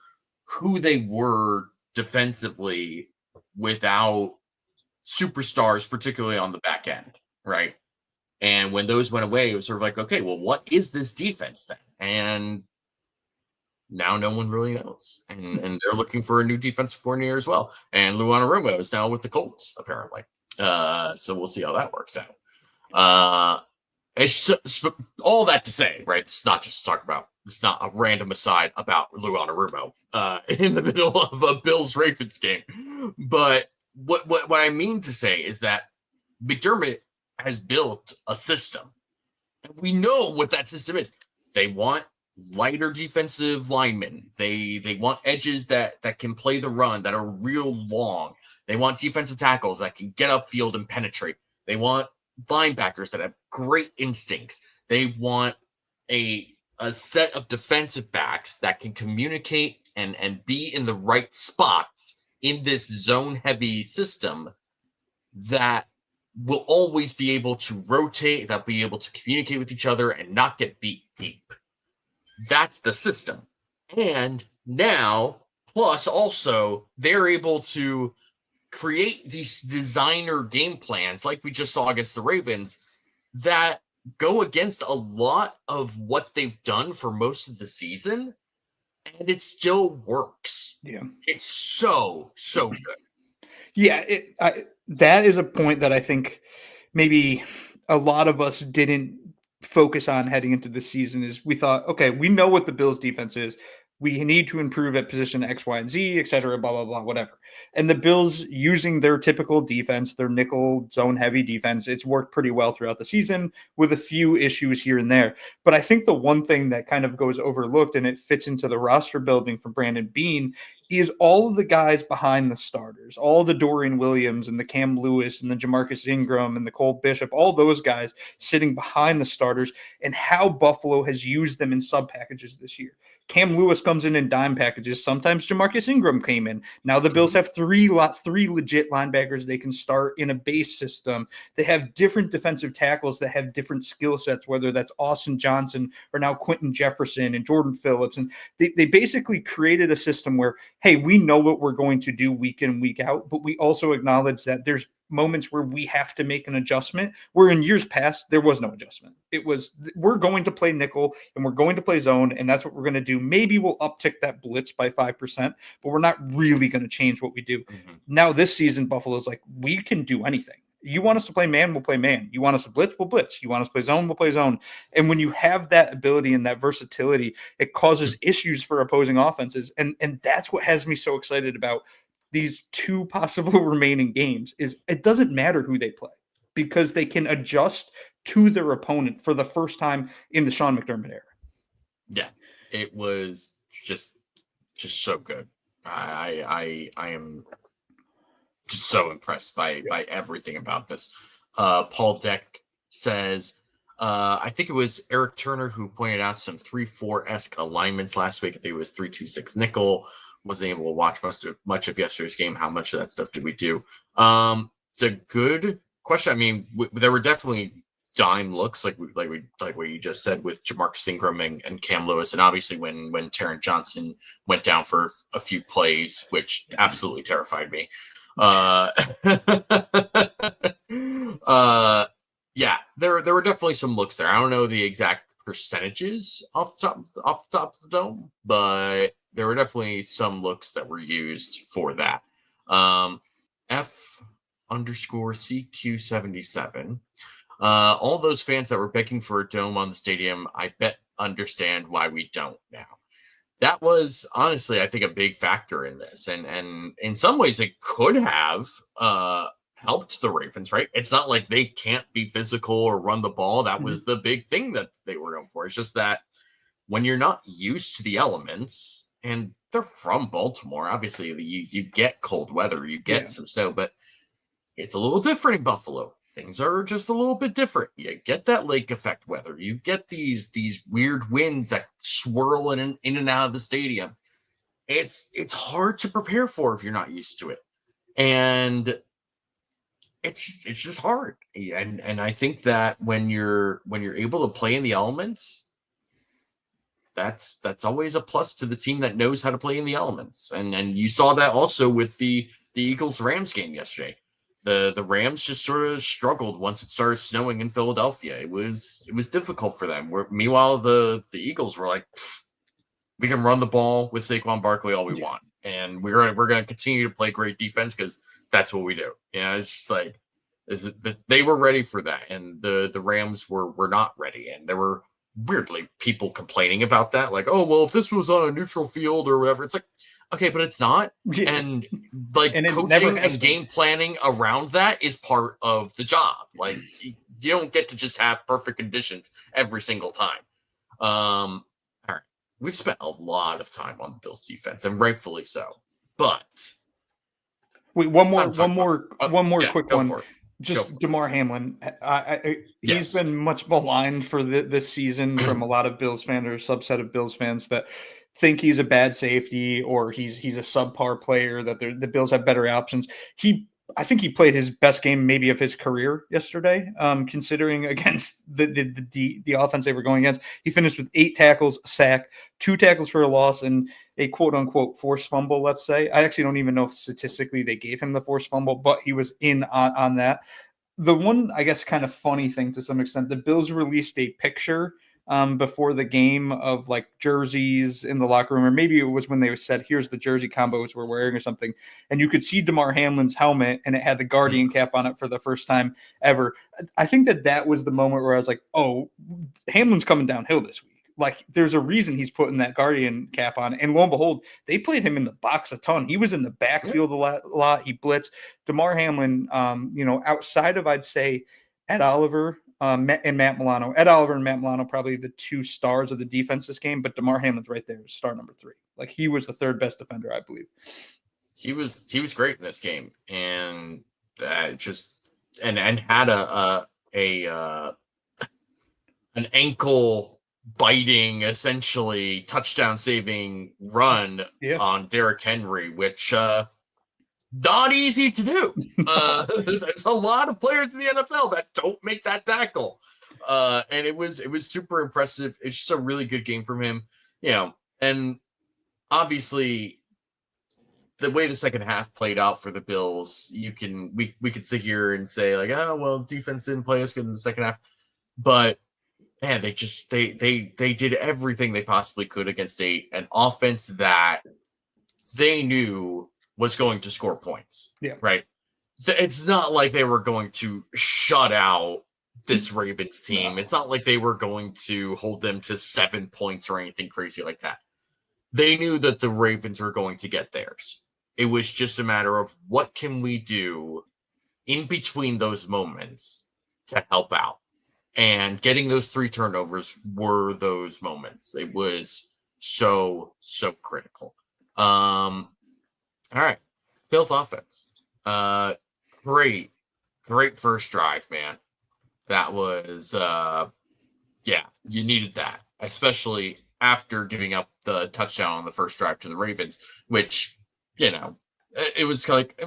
who they were defensively without superstars, particularly on the back end, right? And when those went away, it was sort of like, okay, well, what is this defense then? And now no one really knows. And they're looking for a new defensive coordinator as well. And Lou Anarumo is now with the Colts, apparently. So we'll see how that works out. It's all that to say, right? It's not just to talk about. It's not a random aside about Lou Anarumo in the middle of a Bills-Ravens game. But what I mean to say is that McDermott has built a system. And we know what that system is. They want lighter defensive linemen. They want edges that can play the run, that are real long. They want defensive tackles that can get upfield and penetrate. They want linebackers that have great instincts. They want a set of defensive backs that can communicate and be in the right spots in this zone-heavy system that will always be able to rotate, they'll be able to communicate with each other and not get beat deep. That's the system. And now, plus also, they're able to create these designer game plans like we just saw against the Ravens that go against a lot of what they've done for most of the season, and it still works. Yeah. It's so good. Yeah, that is a point that I think maybe a lot of us didn't focus on heading into the season. Is we thought, okay, we know what the Bills defense is. We need to improve at position X, Y, and Z, et cetera, blah, blah, blah, whatever. And the Bills, using their typical defense, their nickel zone heavy defense, it's worked pretty well throughout the season with a few issues here and there. But I think the one thing that kind of goes overlooked, and it fits into the roster building from Brandon Beane, is all of the guys behind the starters, all the Dorian Williams and the Cam Lewis and the Jamarcus Ingram and the Cole Bishop, all those guys sitting behind the starters, and how Buffalo has used them in sub packages this year. Cam Lewis comes in dime packages. Sometimes Jamarcus Ingram came in. Now the Bills have three legit linebackers they can start in a base system. They have different defensive tackles that have different skill sets, whether that's Austin Johnson or now Quentin Jefferson and Jordan Phillips. And they basically created a system where, hey, we know what we're going to do week in, week out, but we also acknowledge that there's moments where we have to make an adjustment, where in years past there was no adjustment. It was, we're going to play nickel and we're going to play zone, and that's what we're going to do. Maybe we'll uptick that blitz by 5%, but we're not really going to change what we do. Now this season, Buffalo's like, we can do anything. You want us to play man, we'll play man. You want us to blitz, we'll blitz. You want us to play zone, we'll play zone. And when you have that ability and that versatility, it causes issues for opposing offenses. And that's what has me so excited about these two possible remaining games. Is it doesn't matter who they play, because they can adjust to their opponent for the first time in the Sean McDermott era. Yeah, it was just so good. I am just so impressed by everything about this. Paul Deck says, I think it was Eric Turner who pointed out some 3-4-esque alignments last week. I think it was 3-2-6 nickel. Wasn't able to watch much of yesterday's game. How much of that stuff did we do? It's a good question. I mean, there were definitely dime looks, like what you just said, with Jamarcus Ingram and Cam Lewis, and obviously when Taron Johnson went down for a few plays, which absolutely terrified me. Yeah, there were definitely some looks there. I don't know the exact percentages off the top of the dome, but there were definitely some looks that were used for that. F_CQ77. All those fans that were begging for a dome on the stadium, I bet understand why we don't now. That was honestly, I think, a big factor in this. And in some ways it could have helped the Ravens, right? It's not like they can't be physical or run the ball. That was the big thing that they were going for. It's just that when you're not used to the elements, and they're from Baltimore, obviously you get cold weather, you get some snow, but it's a little different in Buffalo. Things are just a little bit different. You get that lake effect weather. You get these weird winds that swirl in and out of the stadium. It's hard to prepare for if you're not used to it. And it's just hard. And I think that when you're able to play in the elements, that's always a plus to the team that knows how to play in the elements. And you saw that also with the Eagles-Rams game yesterday. The Rams just sort of struggled once it started snowing in Philadelphia. It was difficult for them. Meanwhile, the Eagles were like, we can run the ball with Saquon Barkley all we want, and we're gonna continue to play great defense because that's what we do. Yeah, it's like they were ready for that, and the Rams were not ready, and there were weirdly people complaining about that, like, oh well, if this was on a neutral field or whatever. It's like, okay, but it's not. And like, and coaching and game planning around that is part of the job. Like, you don't get to just have perfect conditions every single time. All right, we've spent a lot of time on the Bills defense, and rightfully so. But wait, one more quick one. Just Damar Hamlin. He's been much maligned for this season from a lot of Bills fans, or a subset of Bills fans that think he's a bad safety or he's a subpar player, that the Bills have better options. He I think he played his best game maybe of his career yesterday, considering against the offense they were going against. He finished with 8 tackles, a sack, 2 tackles for a loss, and a quote-unquote forced fumble, let's say. I actually don't even know if statistically they gave him the forced fumble, but he was in on that. The one, I guess, kind of funny thing to some extent, the Bills released a picture before the game of like jerseys in the locker room, or maybe it was when they said, here's the jersey combos we're wearing or something. And you could see Damar Hamlin's helmet and it had the Guardian cap on it for the first time ever. I think that was the moment where I was like, oh, Hamlin's coming downhill this week. Like, there's a reason he's putting that Guardian cap on. And lo and behold, they played him in the box a ton. He was in the backfield a lot. He blitzed. Damar Hamlin, outside of, I'd say, Ed Oliver and Matt Milano. Ed Oliver and Matt Milano, probably the 2 stars of the defense this game, but Damar Hamlin's right there, star number 3. Like, he was the 3rd best defender, I believe. He was great in this game, and just and had an ankle biting, essentially touchdown saving run on Derrick Henry, which not easy to do. There's a lot of players in the NFL that don't make that tackle, and it was super impressive. It's just a really good game from him, and obviously the way the second half played out for the Bills, we could sit here and say like, oh well, defense didn't play as good in the second half, but man, they did everything they possibly could against an offense that they knew was going to score points. Yeah. Right. It's not like they were going to shut out this Ravens team. No. It's not like they were going to hold them to 7 points or anything crazy like that. They knew that the Ravens were going to get theirs. It was just a matter of what can we do in between those moments to help out. And getting those 3 turnovers were those moments. It was so critical. All right. Bills offense. Great first drive, man. That was, you needed that, especially after giving up the touchdown on the first drive to the Ravens, which, it was like,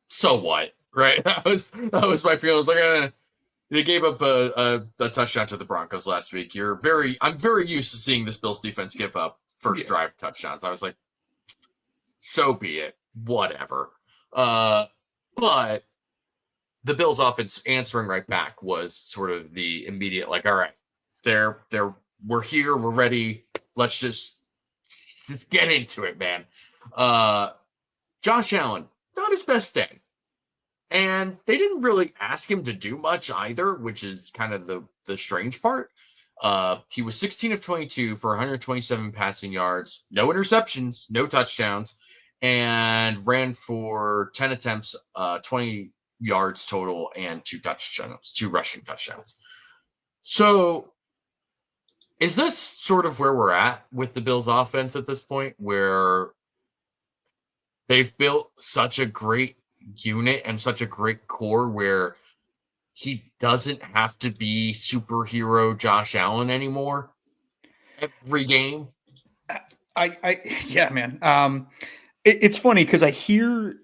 so what, right? That was my feeling. I was like, they gave up a touchdown to the Broncos last week. I'm very used to seeing this Bills defense give up first drive touchdowns. I was like, so be it, whatever. But the Bills offense answering right back was sort of the immediate, like, all right, we're here, we're ready. Let's just get into it, man. Josh Allen, not his best day. And they didn't really ask him to do much either, which is kind of the strange part. He was 16 of 22 for 127 passing yards, no interceptions, no touchdowns, and ran for 10 attempts, 20 yards total, and 2 rushing touchdowns. So is this sort of where we're at with the Bills offense at this point, where they've built such a great unit and such a great core where he doesn't have to be superhero Josh Allen anymore every game? Yeah, man. It's funny because I hear,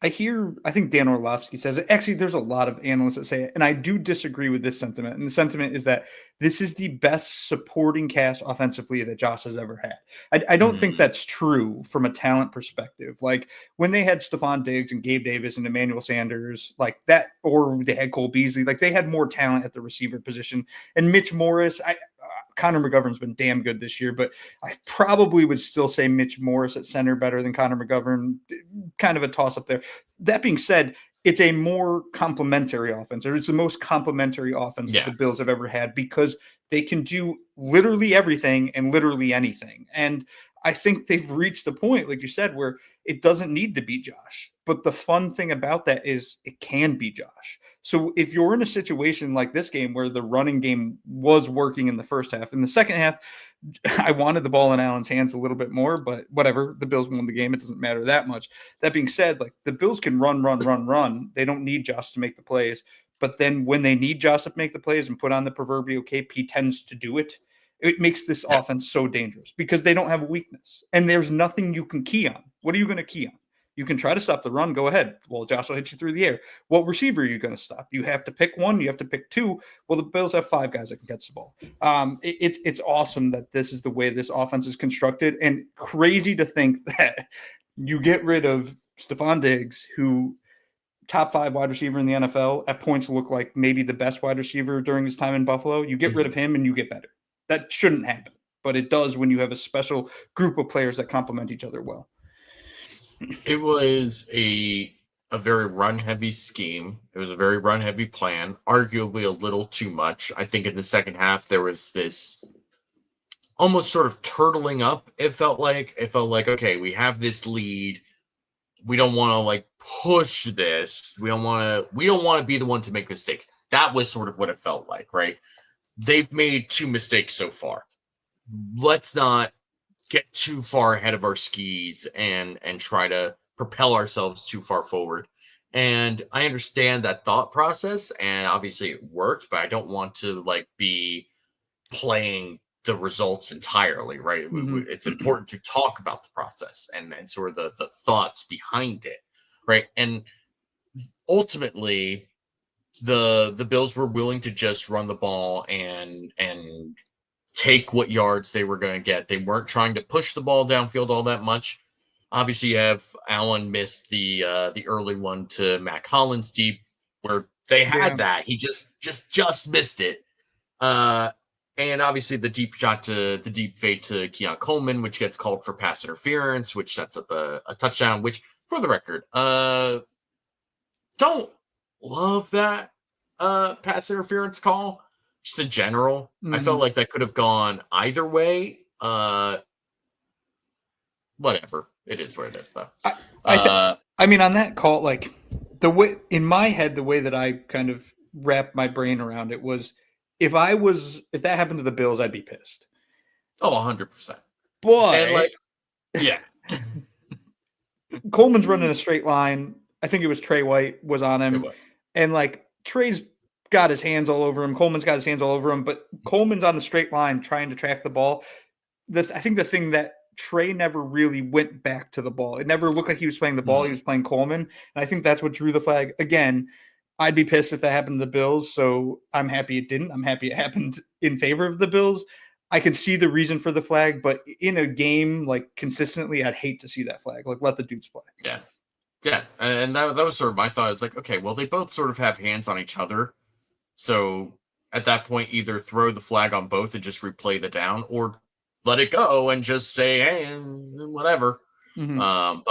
I think Dan Orlovsky says it. Actually, there's a lot of analysts that say it, and I do disagree with this sentiment. And the sentiment is that this is the best supporting cast offensively that Josh has ever had. I don't think that's true from a talent perspective. Like when they had Stephon Diggs and Gabe Davis and Emmanuel Sanders, like that, or they had Cole Beasley, like they had more talent at the receiver position. And Mitch Morris, Connor McGovern's been damn good this year, but I probably would still say Mitch Morris at center better than Connor McGovern. Kind of a toss-up there. That being said, it's a more complementary offense, or it's the most complementary offense that the Bills have ever had, because they can do literally everything and literally anything. And I think they've reached the point, like you said, where it doesn't need to be Josh. But the fun thing about that is it can be Josh. So if you're in a situation like this game where the running game was working in the first half, in the second half, I wanted the ball in Allen's hands a little bit more, but whatever. The Bills won the game. It doesn't matter that much. That being said, like the Bills can run. They don't need Josh to make the plays. But then when they need Josh to make the plays and put on the proverbial cape, he tends to do it. It makes this offense so dangerous because they don't have a weakness. And there's nothing you can key on. What are you going to key on? You can try to stop the run. Go ahead. Well, Josh will hit you through the air. What receiver are you going to stop? You have to pick one. You have to pick two. Well, the Bills have 5 guys that can catch the ball. It's awesome that this is the way this offense is constructed, and crazy to think that you get rid of Stephon Diggs, who top 5 wide receiver in the NFL, at points look like maybe the best wide receiver during his time in Buffalo. You get rid of him and you get better. That shouldn't happen, but it does when you have a special group of players that complement each other well. It was a very run-heavy scheme. It was a very run-heavy plan, arguably a little too much. I think in the second half, there was this almost sort of turtling up. It felt like, okay, we have this lead. We don't want to like push this. We don't want to be the one to make mistakes. That was sort of what it felt like, right? They've made 2 mistakes so far. Let's not get too far ahead of our skis and try to propel ourselves too far forward. And I understand that thought process, and obviously it worked, but I don't want to like be playing the results entirely, right? It's important to talk about the process and sort of the thoughts behind it, right? And ultimately, the Bills were willing to just run the ball and take what yards they were going to get. They weren't trying to push the ball downfield all that much. Obviously, you have Allen missed the early one to Matt Collins deep, where they had that. He just missed it. And obviously the deep fade to Keon Coleman, which gets called for pass interference, which sets up a touchdown, which, for the record, don't love that pass interference call, just in general. I felt like that could have gone either way. Whatever. It is what it is, though. I mean, on that call, like, the way, in my head, the way that I kind of wrapped my brain around it was, if that happened to the Bills, I'd be pissed. Oh, 100%. But, and like, yeah. Coleman's running a straight line. I think it was Trey White was on him. It was. And like, Trey's got his hands all over him. Coleman's got his hands all over him, but Coleman's on the straight line trying to track the ball. I think the thing that Trey never really went back to the ball. It never looked like he was playing the ball. He was playing Coleman. And I think that's what drew the flag. Again, I'd be pissed if that happened to the Bills. So I'm happy it didn't. I'm happy it happened in favor of the Bills. I can see the reason for the flag, but in a game, like, consistently, I'd hate to see that flag. Like, let the dudes play. Yeah. Yeah. And that was sort of my thought. It's like, okay, well, they both sort of have hands on each other. So at that point, either throw the flag on both and just replay the down, or let it go and just say, hey, whatever. But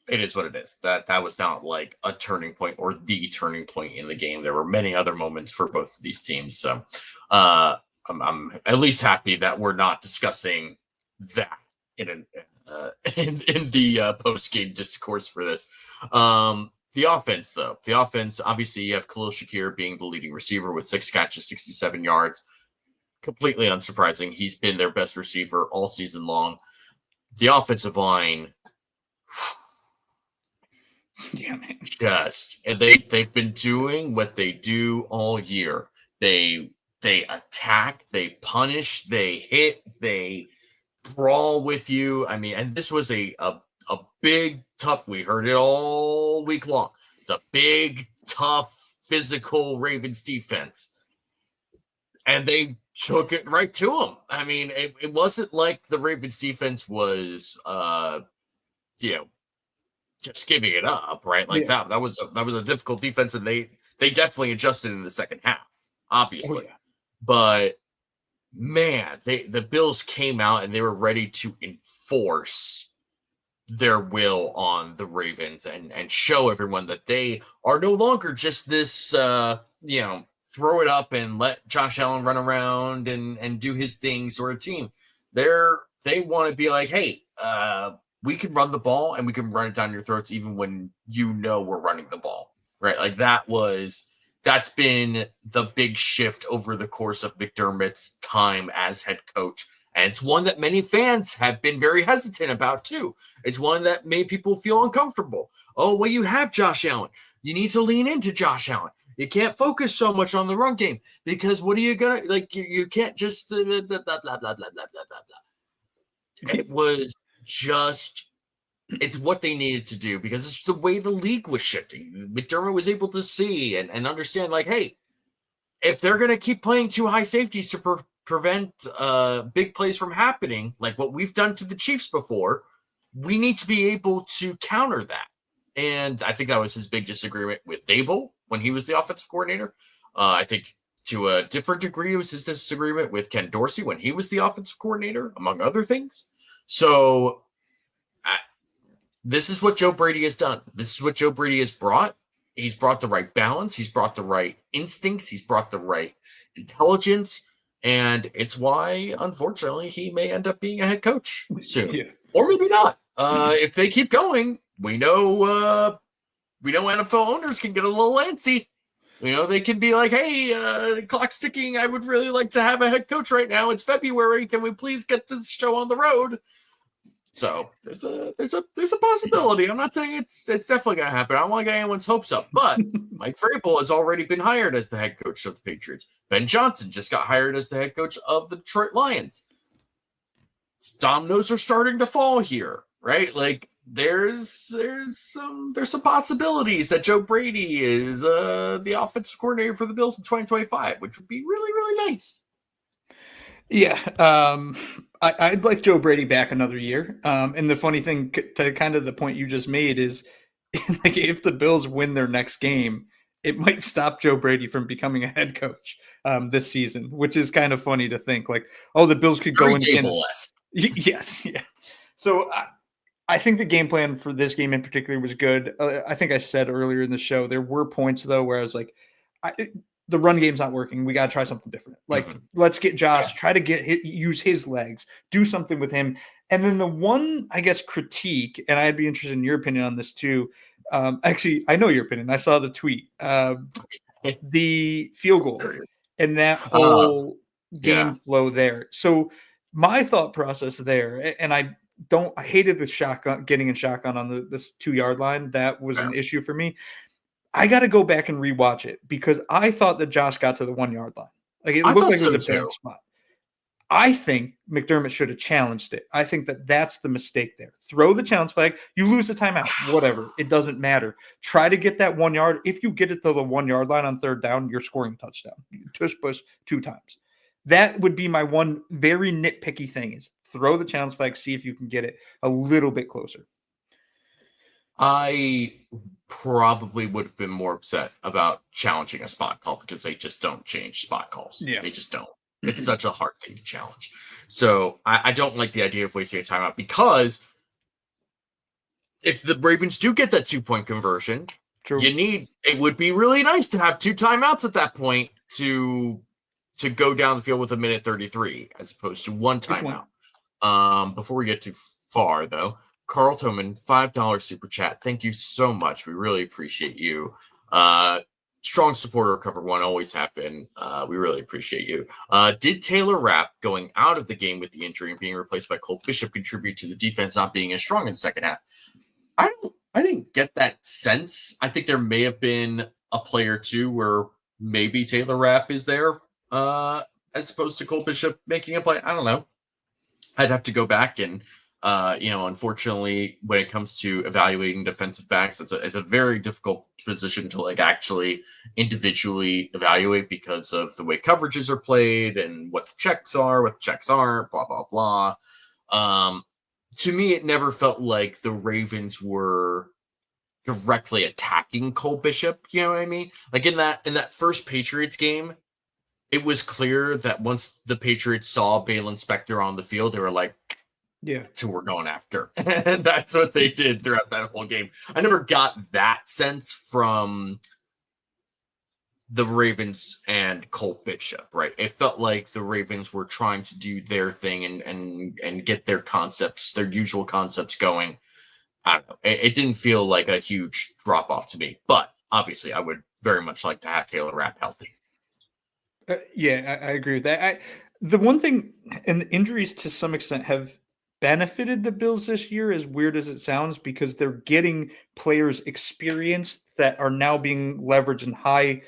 it is what it is. That was not like a turning point or the turning point in the game. There were many other moments for both of these teams. So I'm at least happy that we're not discussing that in the post-game discourse for this. The offense, though. The offense, obviously, you have Khalil Shakir being the leading receiver with 6 catches, 67 yards. Completely unsurprising. He's been their best receiver all season long. The offensive line, yeah, man. and they've been doing what they do all year. They attack, they punish, they hit, they brawl with you. I mean, and this was a big, tough. We heard it all week long. It's a big, tough, physical Ravens defense, and they took it right to them. I mean, it wasn't like the Ravens defense was, just giving it up, right? Like that was a difficult defense, and they definitely adjusted in the second half, obviously. Oh, yeah. But man, the Bills came out and they were ready to enforce their will on the Ravens and show everyone that they are no longer just this, throw it up and let Josh Allen run around and do his thing sort of team. They want to be like, hey, we can run the ball and we can run it down your throats even when we're running the ball, right? Like that's been the big shift over the course of McDermott's time as head coach. And it's one that many fans have been very hesitant about too. It's one that made people feel uncomfortable. Oh, well, you have Josh Allen. You need to lean into Josh Allen. You can't focus so much on the run game because what are you going to, like, you can't just blah, blah, blah, blah, blah, blah, blah, blah, blah. It was just it's what they needed to do because it's the way the league was shifting. McDermott was able to see and understand, like, hey, if they're going to keep playing too high safeties to prevent big plays from happening, like what we've done to the Chiefs before, we need to be able to counter that. And I think that was his big disagreement with Dable when he was the offensive coordinator. I think to a different degree, it was his disagreement with Ken Dorsey when he was the offensive coordinator, among other things. So this is what Joe Brady has done. This is what Joe Brady has brought. He's brought the right balance. He's brought the right instincts. He's brought the right intelligence. And it's why, unfortunately, he may end up being a head coach soon. Yeah. Or maybe not. If they keep going, we know NFL owners can get a little antsy. They can be like, hey, clock's ticking. I would really like to have a head coach right now. It's February. Can we please get this show on the road? So there's a possibility. I'm not saying it's definitely going to happen. I don't want to get anyone's hopes up, but Mike Vrabel has already been hired as the head coach of the Patriots. Ben Johnson just got hired as the head coach of the Detroit Lions. Dominoes are starting to fall here, right? Like there's some possibilities that Joe Brady is the offensive coordinator for the Bills in 2025, which would be really, really nice. Yeah, I'd like Joe Brady back another year. And the funny thing, to kind of the point you just made, is like if the Bills win their next game, it might stop Joe Brady from becoming a head coach this season, which is kind of funny to think. Like, oh, the Bills could go in against. Yes, yeah. So I think the game plan for this game in particular was good. I think I said earlier in the show there were points though where I was like, the run game's not working. We got to try something different. Like, let's get Josh, try to use his legs, do something with him. And then the one, I guess, critique, and I'd be interested in your opinion on this too. Actually, I know your opinion. I saw the tweet. The field goal and that whole game flow there. So my thought process there, and I hated the shotgun, getting in shotgun on this 2-yard line. That was an issue for me. I got to go back and rewatch it because I thought that Josh got to the 1-yard line. Like it looked like it was a bad spot. I think McDermott should have challenged it. I think that's the mistake there. Throw the challenge flag. You lose the timeout. Whatever. It doesn't matter. Try to get that 1 yard. If you get it to the 1-yard line on third down, you're scoring a touchdown. Tush push 2 times. That would be my one very nitpicky thing is throw the challenge flag, see if you can get it a little bit closer. I probably would have been more upset about challenging a spot call because they just don't change spot calls. Yeah. They just don't. It's such a hard thing to challenge. So I don't like the idea of wasting a timeout because if the Ravens do get that 2-point conversion, it would be really nice to have 2 timeouts at that point to go down the field with 1:33 as opposed to 1 timeout. Before we get too far though, Carl Toman, $5 super chat. Thank you so much. We really appreciate you. Strong supporter of Cover One, always have been. We really appreciate you. Did Taylor Rapp going out of the game with the injury and being replaced by Cole Bishop contribute to the defense not being as strong in the second half? I didn't get that sense. I think there may have been a play or two where maybe Taylor Rapp is there as opposed to Cole Bishop making a play. I don't know. I'd have to go back and unfortunately, when it comes to evaluating defensive backs, it's a very difficult position to actually individually evaluate because of the way coverages are played and what the checks are, what the checks aren't, blah, blah, blah. To me, it never felt like the Ravens were directly attacking Cole Bishop. You know what I mean? Like in that first Patriots game, it was clear that once the Patriots saw Balin Spector on the field, they were like, yeah, that's who we're going after. And that's what they did throughout that whole game. I never got that sense from the Ravens and Cole Bishop, right? It felt like the Ravens were trying to do their thing and get their concepts, their usual concepts going. I don't know. It didn't feel like a huge drop off to me, but obviously I would very much like to have Taylor Rapp healthy. Yeah, I agree with that. The one thing, and the injuries to some extent have benefited the Bills this year, as weird as it sounds, because they're getting players experience that are now being leveraged in high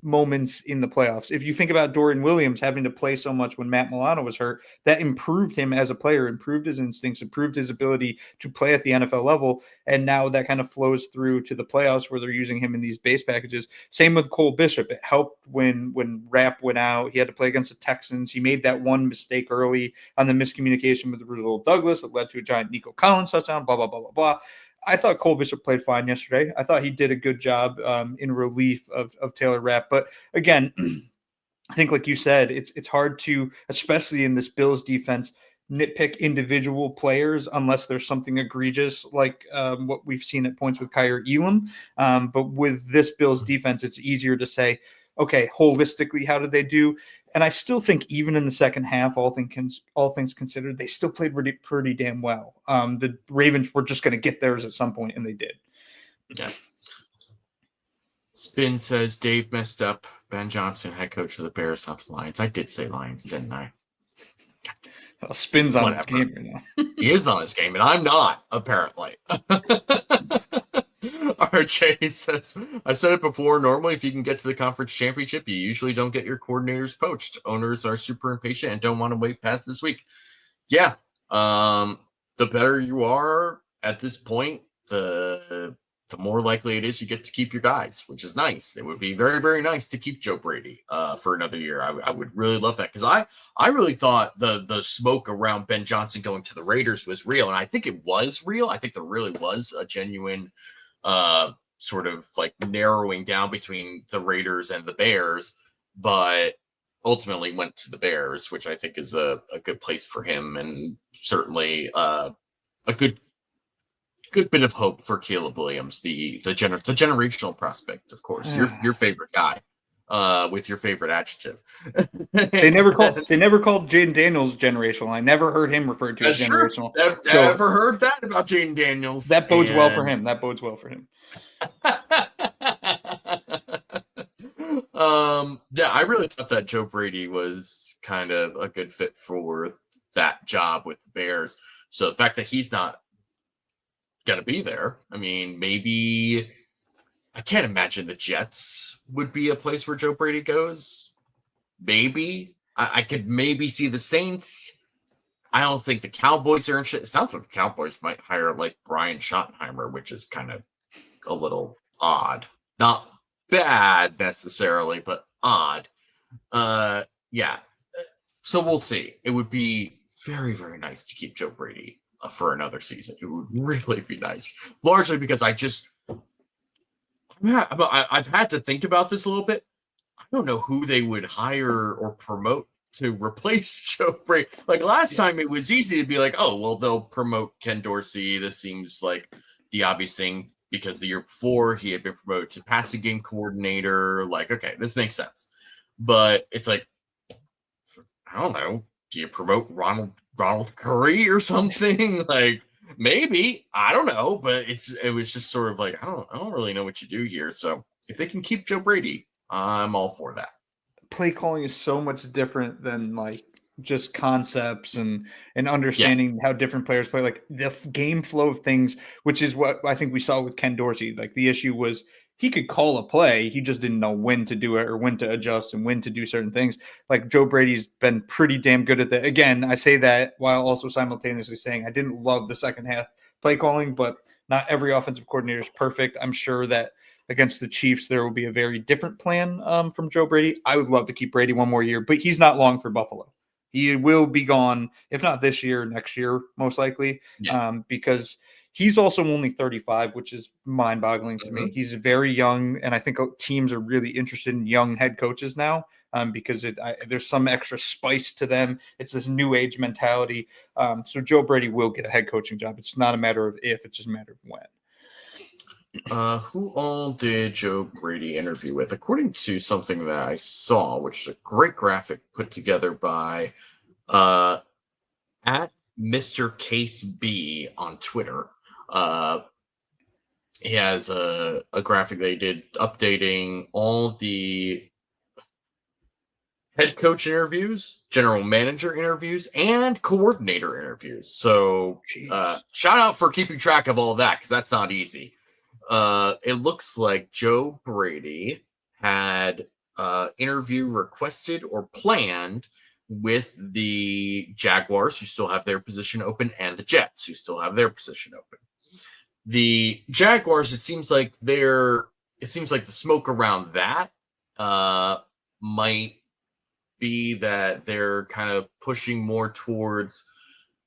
moments in the playoffs. If you think about Dorian Williams having to play so much when Matt Milano was hurt, that improved him as a player, improved his instincts, improved his ability to play at the NFL level. And now that kind of flows through to the playoffs where they're using him in these base packages. Same with Cole Bishop. It helped when Rapp went out. He had to play against the Texans. He made that one mistake early on the miscommunication with Rasul Douglas that led to a giant Nico Collins touchdown, blah, blah, blah, blah, blah. I thought Cole Bishop played fine yesterday. I thought he did a good job in relief of Taylor Rapp. But again, I think, like you said, it's hard to, especially in this Bills defense, nitpick individual players unless there's something egregious like what we've seen at points with Kyer Elam. But with this Bills defense, it's easier to say, okay, holistically, how did they do? And I still think even in the second half, all things considered, they still played pretty damn well. The Ravens were just going to get theirs at some point, and they did. Yeah. Spin says Dave messed up. Ben Johnson, head coach of the Bears, not the Lions. I did say Lions, didn't I? Well, Spin's on his game right now. He is on his game, and I'm not, apparently. RJ says, I said it before, normally if you can get to the conference championship, you usually don't get your coordinators poached. Owners are super impatient and don't want to wait past this week. Yeah. The better you are at this point, the more likely it is you get to keep your guys, which is nice. It would be very, very nice to keep Joe Brady for another year. I would really love that, because I really thought the smoke around Ben Johnson going to the Raiders was real, and I think it was real. I think there really was a genuine sort of like narrowing down between the Raiders and the Bears, but ultimately went to the Bears, which I think is a good place for him, and certainly a good bit of hope for Caleb Williams, the generational prospect, of course, your favorite guy, with your favorite adjective. They never called Jaden Daniels generational. I never heard him referred to as generational. Never heard that about Jaden Daniels. That bodes well for him. That bodes well for him. Yeah, I really thought that Joe Brady was kind of a good fit for that job with the Bears. So the fact that he's not going to be there, I mean, maybe I can't imagine the Jets would be a place where Joe Brady goes. Maybe I could maybe see the Saints. I don't think the Cowboys are interested. It sounds like the Cowboys might hire like Brian Schottenheimer, which is kind of a little odd. Not bad necessarily, but odd. Yeah. So we'll see. It would be very, very nice to keep Joe Brady for another season. It would really be nice. Largely because I've had to think about this a little bit. I don't know who they would hire or promote to replace Joe Brady. Like last time, it was easy to be like, oh, well, they'll promote Ken Dorsey. This seems like the obvious thing, because the year before he had been promoted to passing game coordinator. Like, okay, this makes sense. But it's like, I don't know. Do you promote Ronald Curry or something? Like, maybe, I don't know. But it was just sort of like, I don't really know what you do here. So if they can keep Joe Brady, I'm all for that. Play calling is so much different than like just concepts and understanding how different players play, like the game flow of things, which is what I think we saw with Ken Dorsey. Like the issue was he could call a play, he just didn't know when to do it or when to adjust and when to do certain things. Like Joe Brady's been pretty damn good at that. Again, I say that while also simultaneously saying I didn't love the second half play calling, but not every offensive coordinator is perfect. I'm sure that against the Chiefs, there will be a very different plan from Joe Brady. I would love to keep Brady one more year, but he's not long for Buffalo. He will be gone, if not this year, next year, most likely, because he's also only 35, which is mind-boggling to me. He's very young, and I think teams are really interested in young head coaches now because there's some extra spice to them. It's this new age mentality. So Joe Brady will get a head coaching job. It's not a matter of if, it's just a matter of when. Who all did Joe Brady interview with? According to something that I saw, which is a great graphic put together by at Mr. Case B on Twitter. He has a graphic they did updating all the head coach interviews, general manager interviews, and coordinator interviews. So shout out for keeping track of all that, because that's not easy. It looks like Joe Brady had interview requested or planned with the Jaguars, who still have their position open, and the Jets, who still have their position open. The Jaguars, it seems like the smoke around that might be that they're kind of pushing more towards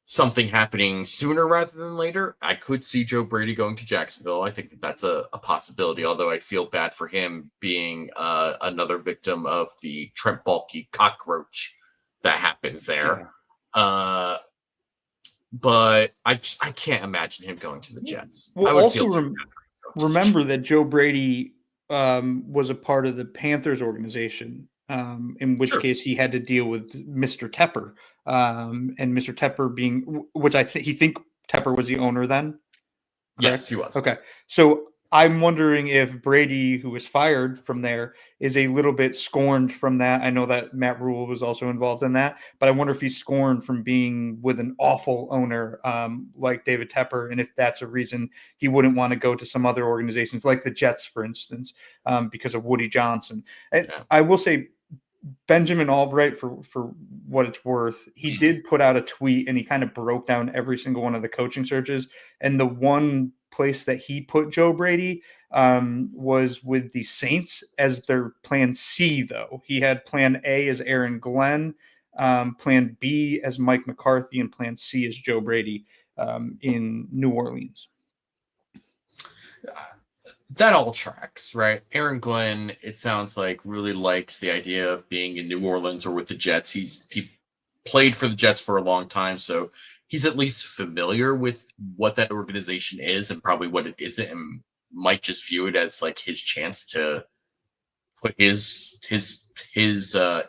something happening sooner rather than later. I could see Joe Brady going to Jacksonville. I think that's a possibility, although I'd feel bad for him being another victim of the Trent Baalke cockroach that happens there. Yeah. But I can't imagine him going to the Jets. Well, I would also feel remember that Joe Brady was a part of the Panthers organization, in which case he had to deal with Mr. Tepper, and Mr. Tepper being, which he think Tepper was the owner then. Correct? Yes, he was. Okay, so I'm wondering if Brady, who was fired from there, is a little bit scorned from that. I know that Matt Rule was also involved in that, but I wonder if he's scorned from being with an awful owner like David Tepper, and if that's a reason he wouldn't want to go to some other organizations like the Jets, for instance, because of Woody Johnson. And I will say, Benjamin Albright, for what it's worth, he did put out a tweet and he kind of broke down every single one of the coaching searches. And the one place that he put Joe Brady was with the Saints as their plan C, though. He had plan A as Aaron Glenn, plan B as Mike McCarthy, and plan C as Joe Brady in New Orleans. That all tracks, right? Aaron Glenn, it sounds like, really likes the idea of being in New Orleans or with the Jets. He played for the Jets for a long time, so he's at least familiar with what that organization is and probably what it isn't, and might just view it as like his chance to put his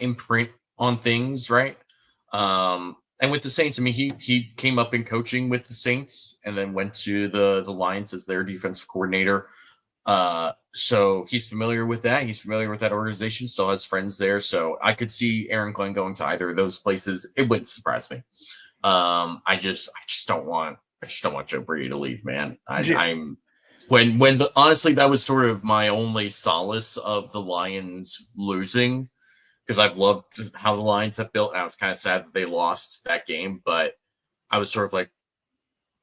imprint on things, right? And with the Saints, I mean, he came up in coaching with the Saints and then went to the Lions as their defensive coordinator. So he's familiar with that. He's familiar with that organization, still has friends there. So I could see Aaron Glenn going to either of those places. It wouldn't surprise me. I just don't want Joe Brady to leave, man. Honestly, that was sort of my only solace of the Lions losing, because I've loved how the Lions have built. And I was kind of sad that they lost that game, but I was sort of like,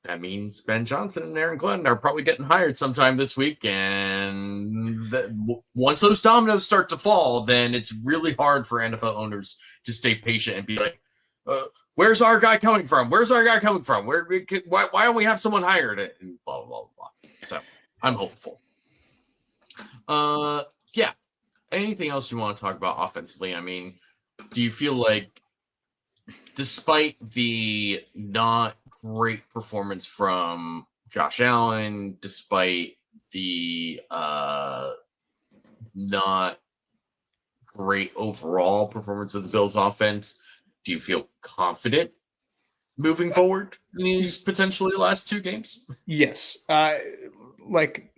that means Ben Johnson and Aaron Glenn are probably getting hired sometime this week. And once those dominoes start to fall, then it's really hard for NFL owners to stay patient and be like, where's our guy coming from? Where's our guy coming from? Why don't we have someone hired? And blah, blah, blah, blah. So I'm hopeful. Yeah. Anything else you want to talk about offensively? I mean, do you feel like, despite the not great performance from Josh Allen, despite the not great overall performance of the Bills offense, do you feel confident moving forward in these potentially last two games? Yes. Like,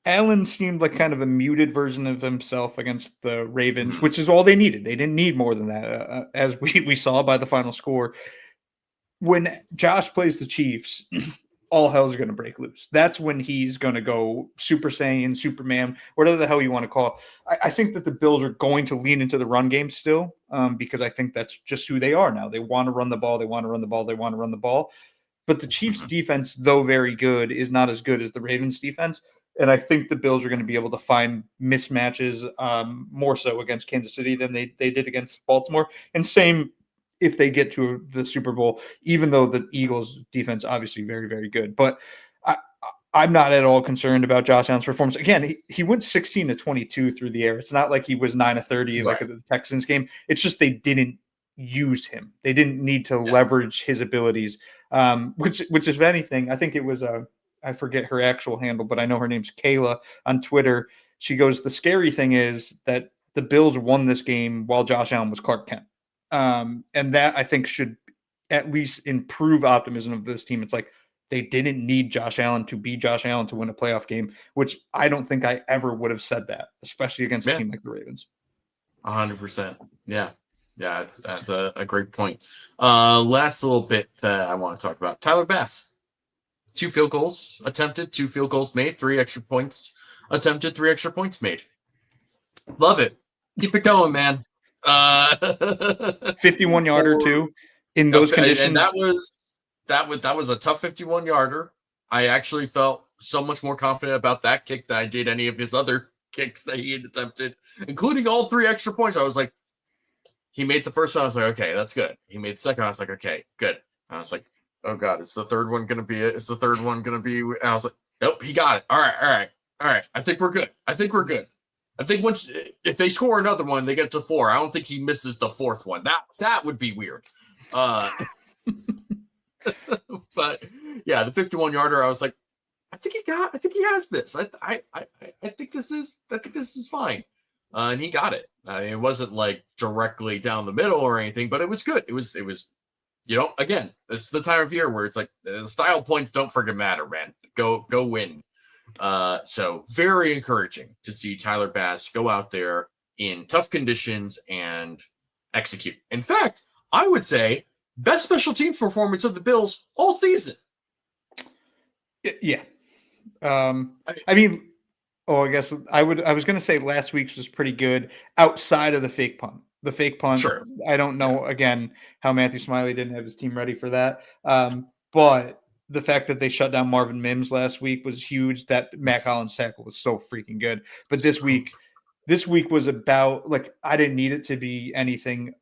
Allen seemed like kind of a muted version of himself against the Ravens, which is all they needed. They didn't need more than that, as we saw by the final score. When Josh plays the Chiefs, all hell's going to break loose. That's when he's going to go Super Saiyan, Superman, whatever the hell you want to call it. I think that the Bills are going to lean into the run game still, because I think that's just who they are now. They want to run the ball. They want to run the ball. They want to run the ball. But the Chiefs' defense, though very good, is not as good as the Ravens' defense. And I think the Bills are going to be able to find mismatches more so against Kansas City than they did against Baltimore. And same if they get to the Super Bowl, even though the Eagles' defense obviously very, very good. But I'm not at all concerned about Josh Allen's performance. Again, he went 16-22 through the air. It's not like he was 9-30 like at the Texans game. It's just they didn't use him. They didn't need to leverage his abilities, which if anything, I think it was I forget her actual handle, but I know her name's Kayla on Twitter. She goes, the scary thing is that the Bills won this game while Josh Allen was Clark Kent. And that, I think, should at least improve optimism of this team. It's like they didn't need Josh Allen to be Josh Allen to win a playoff game, which I don't think I ever would have said that, especially against a team like the Ravens. 100%. Yeah. Yeah, that's a great point. Last little bit that I want to talk about. Tyler Bass. 2 field goals attempted, 2 field goals made, 3 extra points attempted, 3 extra points made. Love it. Keep it going, man. 51-yarder too in those conditions. And that was a tough 51-yarder. I actually felt so much more confident about that kick than I did any of his other kicks that he had attempted, including all 3 extra points. I was like, he made the first one. I was like, okay, that's good. He made the second one. I was like, okay, good. I was like, oh God, is the third one going to be it? Is the third one going to be? And I was like, nope, he got it. All right. I think we're good. I think once, if they score another one, they get to 4. I don't think he misses the 4th one. That would be weird. But yeah, the 51-yarder, I was like, I think he has this. I think this is fine. And he got it. It wasn't like directly down the middle or anything, but it was good. It was, again, it's the time of year where it's like the style points don't freaking matter, man. Go win. So very encouraging to see Tyler Bass go out there in tough conditions and execute. In fact, I would say best special teams performance of the Bills all season. Yeah. I mean, I guess I was going to say last week's was pretty good outside of the fake punt. The fake punt, sure. I don't know, again, how Matthew Smiley didn't have his team ready for that. But the fact that they shut down Marvin Mims last week was huge. That Matt Collins tackle was so freaking good. But this week was about, like, I didn't need it to be anything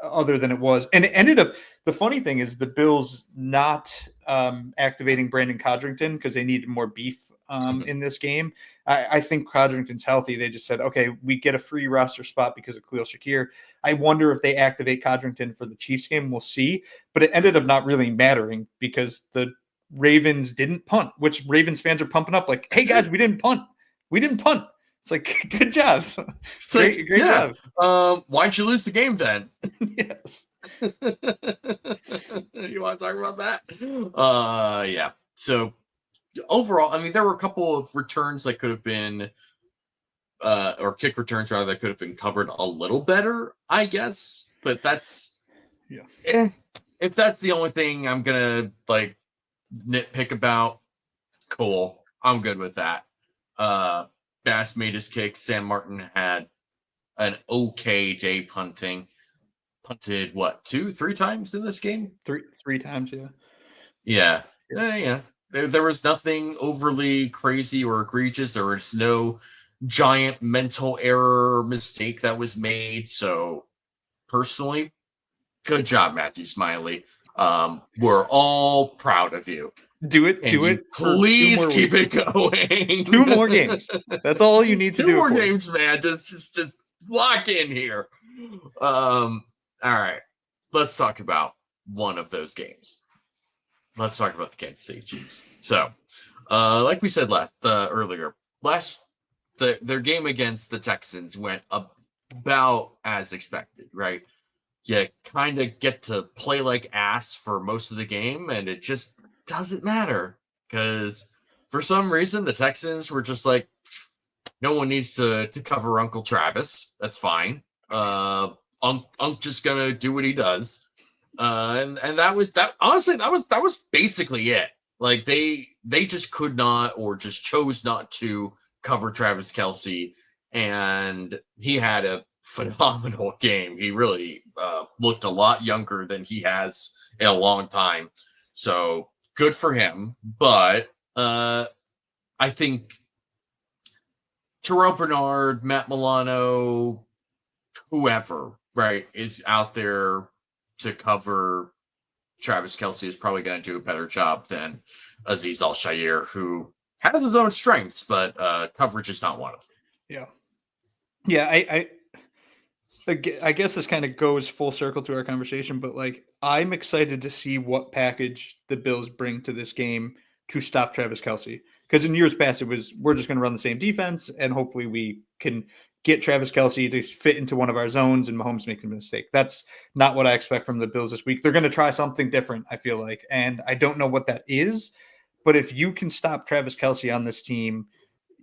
other than it was. And it ended up, the funny thing is the Bills not activating Brandon Codrington because they needed more beef in this game. I think Codrington's healthy. They just said, okay, we get a free roster spot because of Khalil Shakir. I wonder if they activate Codrington for the Chiefs game. We'll see. But it ended up not really mattering because the Ravens didn't punt, which Ravens fans are pumping up like, hey, guys, we didn't punt. It's like, good job. Great job. Why'd you lose the game then? Yes. You want to talk about that? Yeah. So overall, I mean, there were a couple of returns that could have been, or kick returns rather, that could have been covered a little better, I guess. But that's, if that's the only thing I'm gonna like nitpick about, cool. I'm good with that. Bass made his kick. Sam Martin had an okay day punting. Punted what, 2-3 times in this game? Three times, yeah. There was nothing overly crazy or egregious. There was no giant mental error mistake that was made. So personally, good job, Matthew Smiley. We're all proud of you. Do it. Please keep it going. 2 more games. That's all you need to do. 2 more games, man. Just lock in here. All right, let's talk about one of those games. Let's talk about the Kansas City Chiefs. So, like we said earlier, their game against the Texans went about as expected, right? You kind of get to play like ass for most of the game, and it just doesn't matter because for some reason the Texans were just like, no one needs to cover Uncle Travis. That's fine. Unc just gonna do what he does, and that was that. Honestly, that was basically it. Like they just could not, or just chose not to cover Travis Kelce, and he had a phenomenal game. He really looked a lot younger than he has in a long time. So good for him. But I think Terrell Bernard, Matt Milano, whoever, right, is out there to cover Travis Kelce is probably going to do a better job than Azeez Al-Shaair, who has his own strengths, but coverage is not one of them. Yeah. I guess this kind of goes full circle to our conversation, but like I'm excited to see what package the Bills bring to this game to stop Travis Kelce. Because in years past, it was we're just going to run the same defense, and hopefully we can get Travis Kelce to fit into one of our zones, and Mahomes makes a mistake. That's not what I expect from the Bills this week. They're going to try something different, I feel like, and I don't know what that is. But if you can stop Travis Kelce on this team,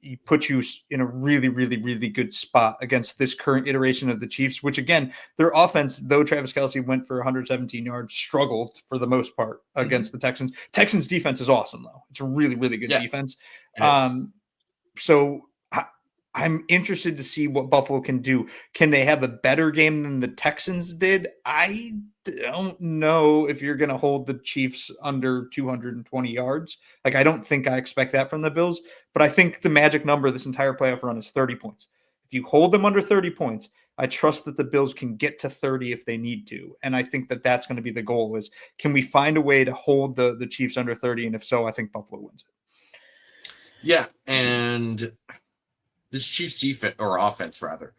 he puts you in a really, really, really good spot against this current iteration of the Chiefs, which again, their offense, though Travis Kelce went for 117 yards, struggled for the most part against the Texans. Texans defense is awesome though. It's a really, really good defense. So I'm interested to see what Buffalo can do. Can they have a better game than the Texans did? I don't know if you're going to hold the Chiefs under 220 yards. Like, I don't think I expect that from the Bills, but I think the magic number this entire playoff run is 30 points. If you hold them under 30 points, I trust that the Bills can get to 30 if they need to. And I think that that's going to be the goal is, can we find a way to hold the Chiefs under 30? And if so, I think Buffalo wins it. Yeah, and this Chiefs defense or offense rather,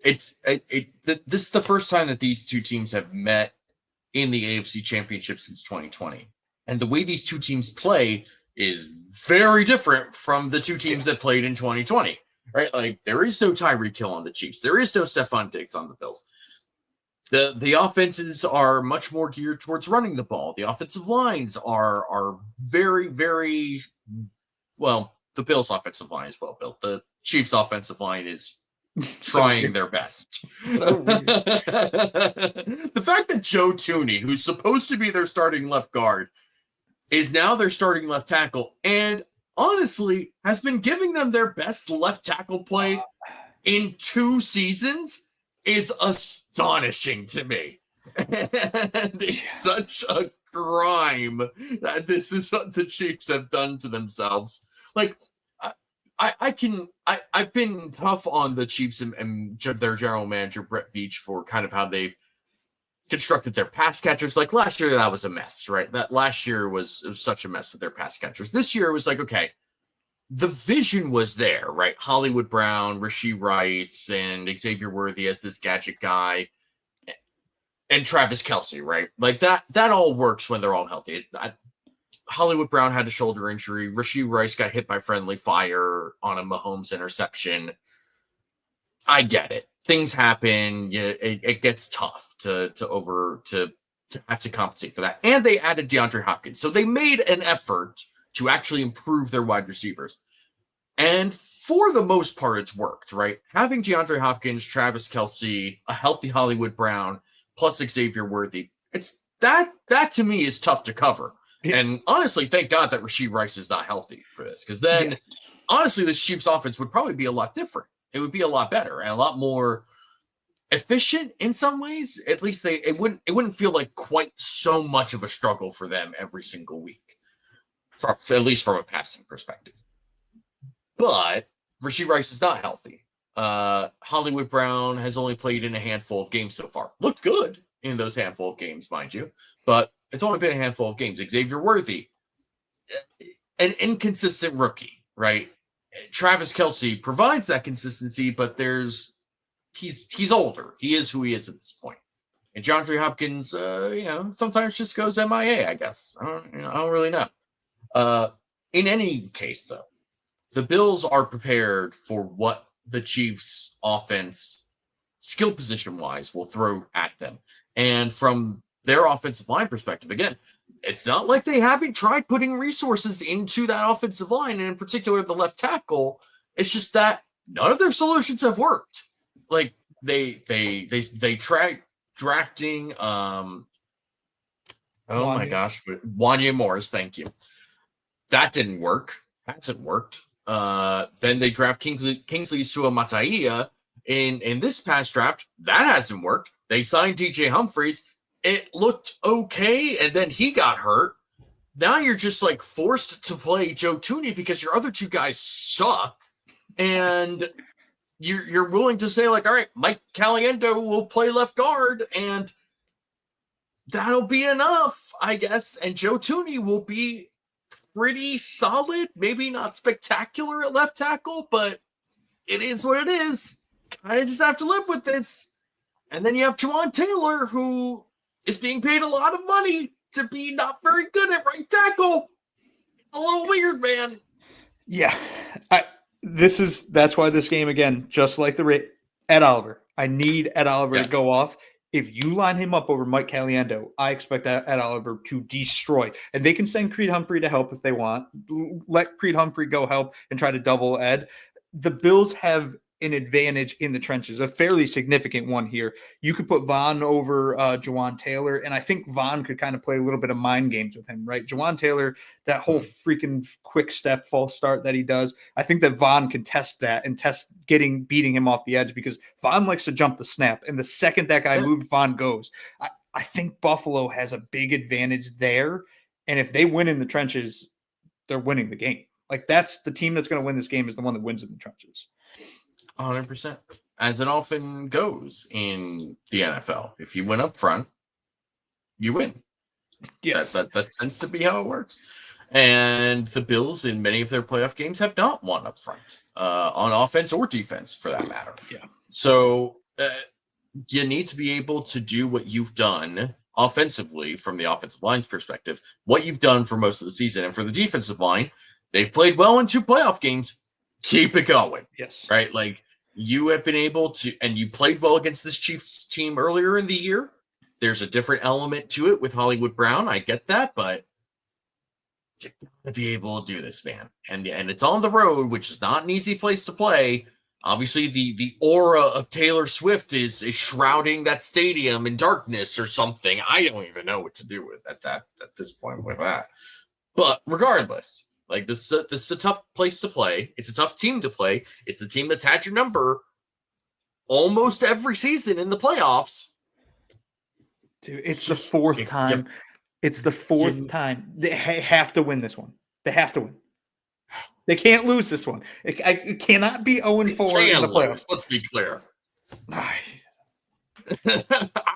this is the first time that these two teams have met in the AFC Championship since 2020, and the way these two teams play is very different from the two teams that played in 2020. Right, like there is no Tyreek Hill on the Chiefs, there is no Stephon Diggs on the Bills. The offenses are much more geared towards running the ball. The offensive lines are very, very well. The Bills' offensive line is well built. The Chiefs' offensive line is trying their best. The fact that Joe Thuney, who's supposed to be their starting left guard, is now their starting left tackle, and honestly has been giving them their best left tackle play in 2 seasons is astonishing to me. And it's such a crime that this is what the Chiefs have done to themselves. Like, I've been tough on the Chiefs and their general manager, Brett Veach, for kind of how they've constructed their pass catchers. Like last year, that was a mess, right? That last year was such a mess with their pass catchers. This year, it was like, okay, the vision was there, right? Hollywood Brown, Rashee Rice, and Xavier Worthy as this gadget guy, and Travis Kelce, right? Like that all works when they're all healthy. Hollywood Brown had a shoulder injury. Rashee Rice got hit by friendly fire on a Mahomes interception. I get it. Things happen. It gets tough to have to compensate for that. And they added DeAndre Hopkins. So they made an effort to actually improve their wide receivers. And for the most part, it's worked, right? Having DeAndre Hopkins, Travis Kelce, a healthy Hollywood Brown, plus Xavier Worthy, it's that to me is tough to cover. Yeah. And honestly, thank God that Rashee Rice is not healthy for this, because then, honestly, this Chiefs offense would probably be a lot different. It would be a lot better and a lot more efficient in some ways. At least it wouldn't feel like quite so much of a struggle for them every single week, at least from a passing perspective. But Rashee Rice is not healthy. Hollywood Brown has only played in a handful of games so far. Looked good in those handful of games, mind you, but it's only been a handful of games. Xavier Worthy, an inconsistent rookie, right? Travis Kelce provides that consistency, but he's older. He is who he is at this point. And DeAndre Hopkins, sometimes just goes MIA, I guess. I don't really know. In any case, though, the Bills are prepared for what the Chiefs' offense, skill position-wise, will throw at them. And from their offensive line perspective, again, it's not like they haven't tried putting resources into that offensive line, and in particular the left tackle. It's just that none of their solutions have worked. Like they tried drafting Wanya Morris, thank you. That didn't work. Hasn't worked. Then they draft Kingsley Suamataia in this past draft. That hasn't worked. They signed DJ Humphries. It looked okay, and then he got hurt. Now you're just like forced to play Joe Thuney because your other two guys suck, and you're willing to say like, all right, Mike Caliendo will play left guard, and that'll be enough, I guess. And Joe Thuney will be pretty solid, maybe not spectacular at left tackle, but it is what it is. Kind of just have to live with this. And then you have Juwan Taylor, who is being paid a lot of money to be not very good at right tackle. It's a little weird, man. Yeah. That's why this game, again, just like Ed Oliver. I need Ed Oliver to go off. If you line him up over Mike Caliendo, I expect Ed Oliver to destroy. And they can send Creed Humphrey to help if they want. Let Creed Humphrey go help and try to double Ed. The Bills have an advantage in the trenches, a fairly significant one here. You could put Vaughn over Jawan Taylor, and I think Vaughn could kind of play a little bit of mind games with him, right? Jawan Taylor, that whole freaking quick step false start that he does, I think that Vaughn can test that and test beating him off the edge, because Vaughn likes to jump the snap, and the second that guy moves, Vaughn goes. I think Buffalo has a big advantage there, and if they win in the trenches, they're winning the game. Like, that's the team that's going to win this game is the one that wins in the trenches. 100%. As it often goes in the NFL. If you win up front, you win. Yes. That tends to be how it works. And the Bills, in many of their playoff games, have not won up front on offense or defense, for that matter. Yeah. So you need to be able to do what you've done offensively from the offensive line's perspective, what you've done for most of the season. And for the defensive line, they've played well in 2 playoff games. Keep it going. Yes. Right? Like, you have been able to, and you played well against this Chiefs team earlier in the year. There's a different element to it with Hollywood Brown. I get that, but you're going to be able to do this, man. And it's on the road, which is not an easy place to play. Obviously, the aura of Taylor Swift is shrouding that stadium in darkness or something. I don't even know what to do with at this point with that. But regardless, like, this is a tough place to play. It's a tough team to play. It's the team that's had your number almost every season in the playoffs. Dude, it's the fourth time. It's the fourth time. They have to win this one. They have to win. They can't lose this one. It cannot be 0-4 in the playoffs. Let's be clear. I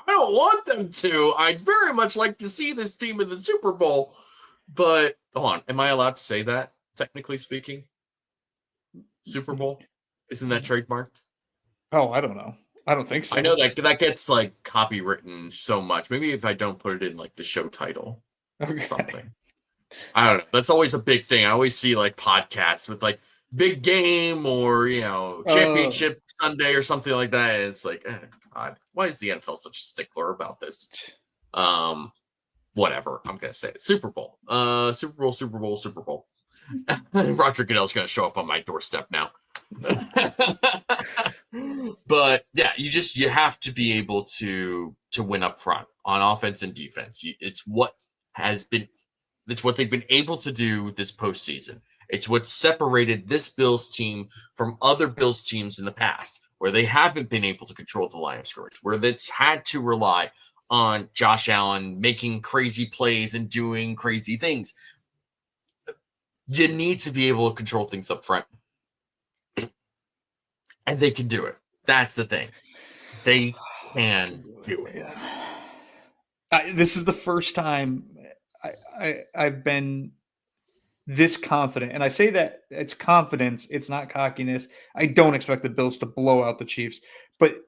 don't want them to. I'd very much like to see this team in the Super Bowl. But, hold on. Am I allowed to say that, technically speaking? Super Bowl? Isn't that trademarked? Oh, I don't know. I don't think so. I know that gets, like, copywritten so much. Maybe if I don't put it in, like, the show title or something. I don't know. That's always a big thing. I always see, like, podcasts with, like, big game or, championship Sunday or something like that. And it's like, God, why is the NFL such a stickler about this? Whatever. I'm going to say it. Super Bowl. Super Bowl. Roger Goodell's going to show up on my doorstep now. But, yeah, you have to be able to win up front on offense and defense. It's what they've been able to do this postseason. It's what separated this Bills team from other Bills teams in the past, where they haven't been able to control the line of scrimmage, where it's had to rely on Josh Allen making crazy plays and doing crazy things. You need to be able to control things up front. And they can do it. That's the thing. They can do it. This is the first time I've been this confident. And I say that it's confidence. It's not cockiness. I don't expect the Bills to blow out the Chiefs. But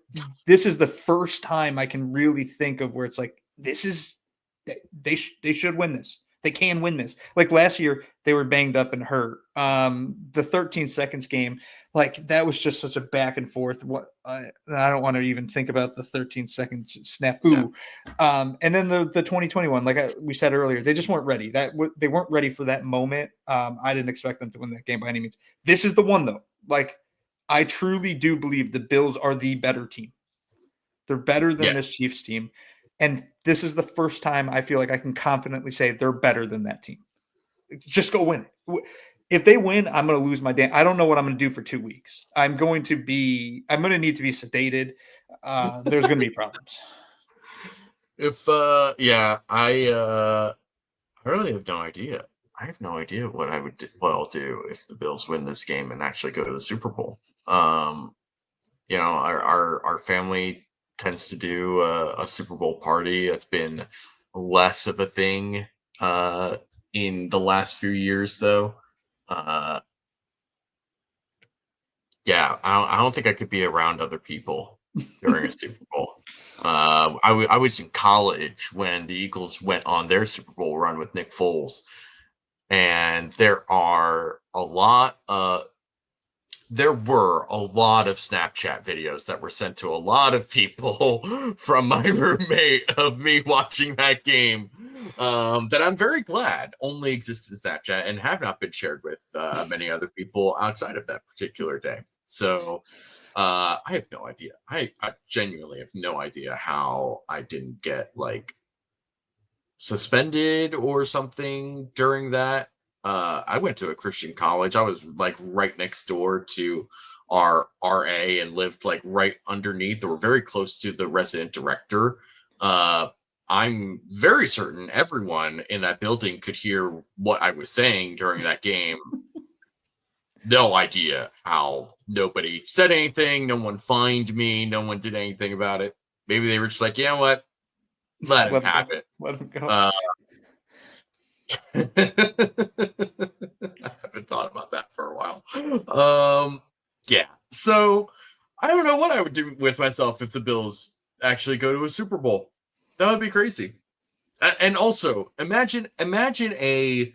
this is the first time I can really think of where it's like, they should win this. They can win this. Like last year, they were banged up and hurt. The 13 seconds game, like that was just such a back and forth. I don't want to even think about the 13 seconds snafu. Yeah. And then the 2021, like we said earlier, they just weren't ready. They weren't ready for that moment. I didn't expect them to win that game by any means. This is the one though. Like I truly do believe the Bills are the better team. They're better than this Chiefs team. And this is the first time I feel like I can confidently say they're better than that team. Just go win it. If they win, I'm going to lose my damn. I don't know what I'm going to do for 2 weeks. I'm going to need to be sedated. There's going to be problems. I really have no idea. I have no idea what I'll do if the Bills win this game and actually go to the Super Bowl. Our family tends to do a Super Bowl party. It's been less of a thing in the last few years, though. I don't think I could be around other people during a Super Bowl. I was in college when the Eagles went on their Super Bowl run with Nick Foles, and there were a lot of Snapchat videos that were sent to a lot of people from my roommate of me watching that game that I'm very glad only exist in Snapchat and have not been shared with many other people outside of that particular day. So I have no idea. I genuinely have no idea how I didn't get like suspended or something during that. I went to a Christian college. I was like right next door to our RA and lived like right underneath or very close to the resident director. I'm very certain everyone in that building could hear what I was saying during that game. No idea how nobody said anything. No one fined me. No one did anything about it. Maybe they were just like, you know what? Let him have it. Let him go. I haven't thought about that for a while. Yeah. So I don't know what I would do with myself if the Bills actually go to a Super Bowl. That would be crazy. And also, imagine a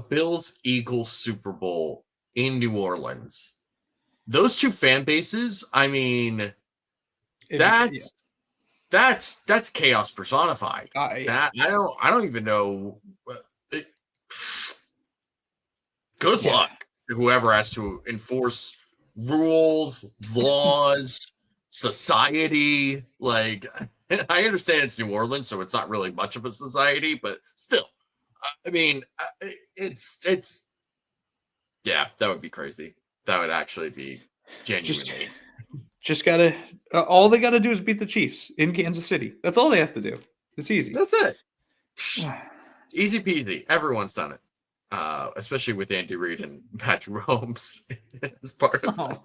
Bills Eagles Super Bowl in New Orleans. Those two fan bases, I mean, that's chaos personified. Yeah. That I don't even know. Good luck to whoever has to enforce rules, laws, society. Like, I understand it's New Orleans, so it's not really much of a society, but still, I mean, it's yeah, that would be crazy. That would actually be genuinely. Just gotta. All they gotta do is beat the Chiefs in Kansas City. That's all they have to do. It's easy. That's it. Easy peasy. Everyone's done it. Especially with Andy Reid and Patrick Mahomes as part of that.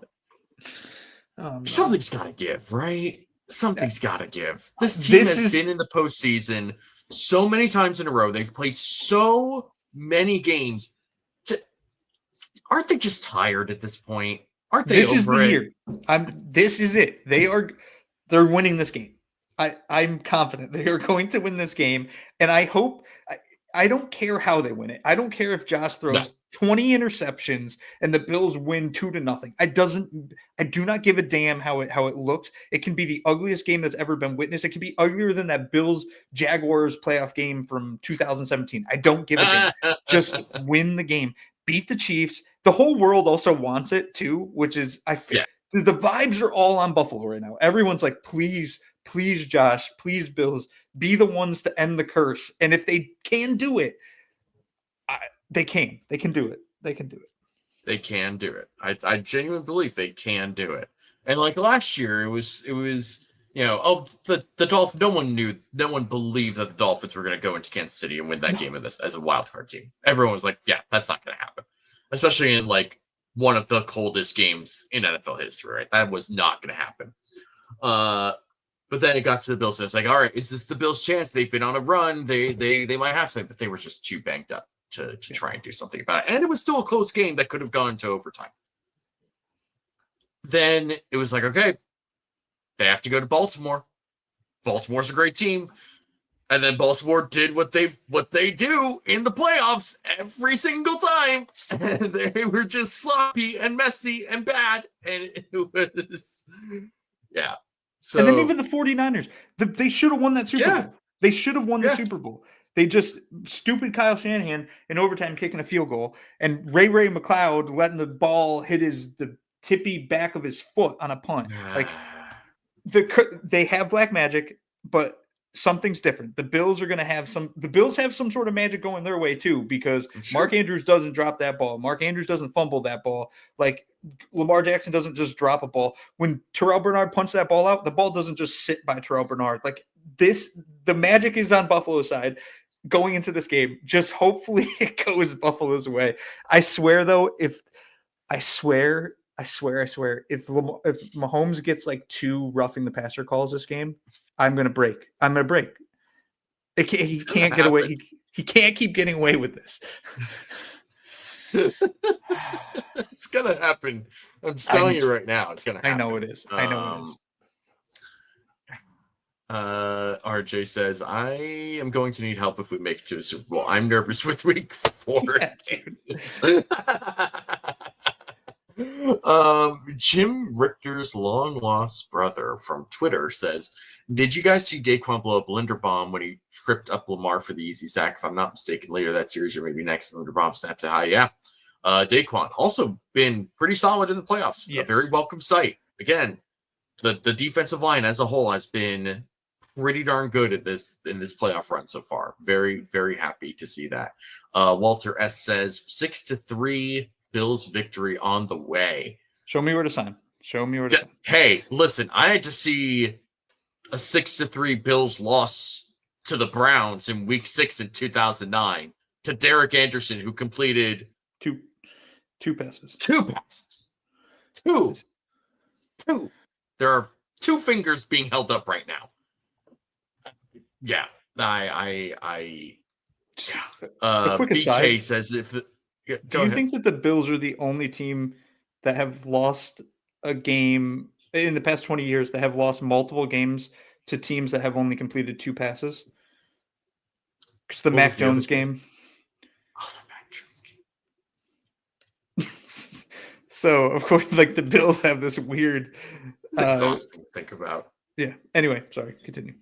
No. Something's got to give, right? Something's got to give. This team has been in the postseason so many times in a row. They've played so many games. Aren't they just tired at this point? Aren't they? This is the year. This is it. They're winning this game. I'm confident they are going to win this game, and I hope. I don't care how they win it. I don't care if Josh throws 20 interceptions and the Bills win 2-0. I do not give a damn how it looks. It can be the ugliest game that's ever been witnessed. It can be uglier than that Bills Jaguars playoff game from 2017. I don't give a damn. Just win the game. Beat the Chiefs. The whole world also wants it too, which is the vibes are all on Buffalo right now. Everyone's like, please, Josh, please, Bills, be the ones to end the curse. And if they can do it, they can do it. They can do it. They can do it. I genuinely believe they can do it. And like last year, it was the Dolphins. No one believed that the Dolphins were going to go into Kansas City and win that game as a wild card team. Everyone was like, yeah, that's not going to happen. Especially in like one of the coldest games in NFL history, right? That was not going to happen. But then it got to the Bills, and it's like, all right, is this the Bills' chance? They've been on a run. They might have something, but they were just too banged up to try and do something about it. And it was still a close game that could have gone to overtime. Then it was like, okay, they have to go to Baltimore. Baltimore's a great team. And then Baltimore did what they do in the playoffs every single time. And they were just sloppy and messy and bad. And it was, yeah. So, and then even the 49ers, they should have won that Super Bowl. They should have won the Super Bowl. They just stupid Kyle Shanahan in overtime kicking a field goal, and Ray McLeod letting the ball hit the tippy back of his foot on a punt. Like they have black magic, but something's different. The Bills are going to have some. The Bills have some sort of magic going their way too, because Mark Andrews doesn't drop that ball. Mark Andrews doesn't fumble that ball. Like Lamar Jackson doesn't just drop a ball. When Terrell Bernard punched that ball out, the ball doesn't just sit by Terrell Bernard. Like the magic is on Buffalo's side going into this game. Just hopefully it goes Buffalo's way. I swear though, if Mahomes gets like 2 roughing the passer calls this game, I'm gonna break. He can't get away. He can't keep getting away with this. It's gonna happen. I'm just telling you right now. It's gonna happen. I know it is. RJ says, I am going to need help if we make it to a Super Bowl. I'm nervous with week 4. Jim Richter's long lost brother from Twitter says, did you guys see Daquan blow up Linderbaum when he tripped up Lamar for the easy sack? If I'm not mistaken, later that series or maybe next, Linderbaum snapped it high. Yeah. Daquan also been pretty solid in the playoffs. Yes. A very welcome sight. Again, the defensive line as a whole has been pretty darn good in this playoff run so far. Very, very happy to see that. Walter S says 6-3 Bills victory on the way. Show me where to sign. Hey, listen, I had to see a 6-3 Bills loss to the Browns in Week 6 in 2009 to Derek Anderson, who completed two passes. Two. There are 2 fingers being held up right now. Yeah, I A quick BK aside, says if do you think that the Bills are the only team that have lost a game in the past 20 years that have lost multiple games to teams that have only completed 2 passes? Because the Mac Jones game. Oh, the Mac Jones game. So of course, like the Bills have this weird. It's exhausting to think about. Yeah. Anyway, sorry. Continue.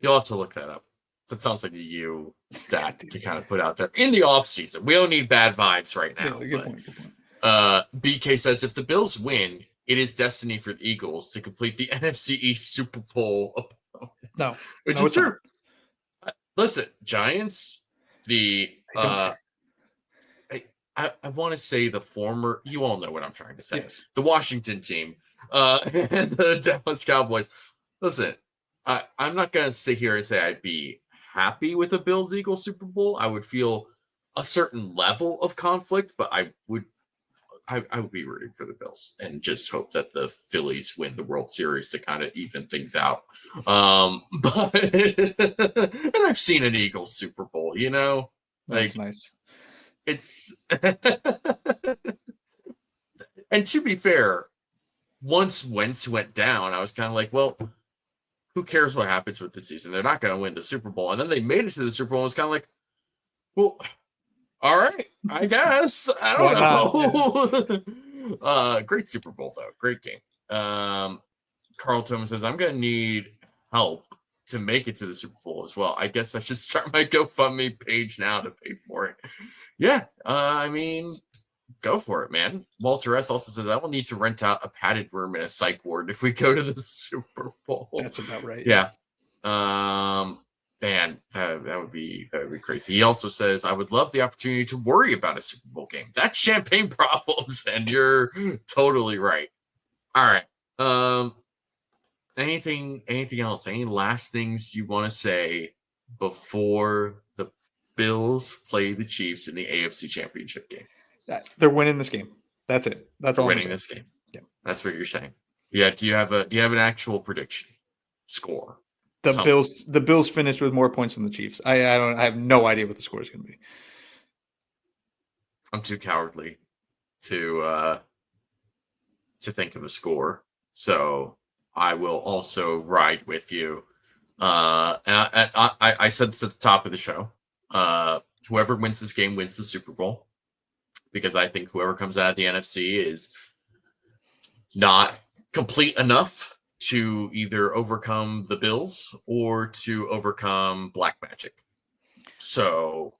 You'll have to look that up. That sounds like a you stat to kind of put out there in the off season. We don't need bad vibes right now. Yeah, good point. BK says if the Bills win, it is destiny for the Eagles to complete the NFC East Super Bowl opponents. No, which is true. Listen, Giants, I want to say the former, you all know what I'm trying to say. Yes. The Washington team, and the Dallas Cowboys. Listen, I'm not going to sit here and say I'd be happy with a Bills-Eagles Super Bowl. I would feel a certain level of conflict, but I would be rooting for the Bills and just hope that the Phillies win the World Series to kind of even things out. But and I've seen an Eagles Super Bowl, you know, that's nice. It's and to be fair, once Wentz went down, I was kind of like, well, who cares what happens with the season? They're not going to win the Super Bowl. And then they made it to the Super Bowl. And it's kind of like, well, all right, I guess. I don't know. Great Super Bowl, though. Great game. Carl Thomas says, I'm going to need help to make it to the Super Bowl as well. I guess I should start my GoFundMe page now to pay for it. Yeah, I mean, go for it, man. Walter S. also says, I will need to rent out a padded room in a psych ward if we go to the Super Bowl. That's about right. Yeah. Man, that would be crazy. He also says, I would love the opportunity to worry about a Super Bowl game. That's champagne problems, and you're totally right. All right. Anything else? Any last things you want to say before the Bills play the Chiefs in the AFC Championship game? They're winning this game. That's it. That's all. Winning this game. Yeah, that's what you're saying. Yeah. Do you have an actual prediction score? The Bills finished with more points than the Chiefs. I have no idea what the score is going to be. I'm too cowardly to think of a score, so I will also ride with you. And I said this at the top of the show. Whoever wins this game wins the Super Bowl, because I think whoever comes out of the NFC is not complete enough to either overcome the Bills or to overcome Black Magic. So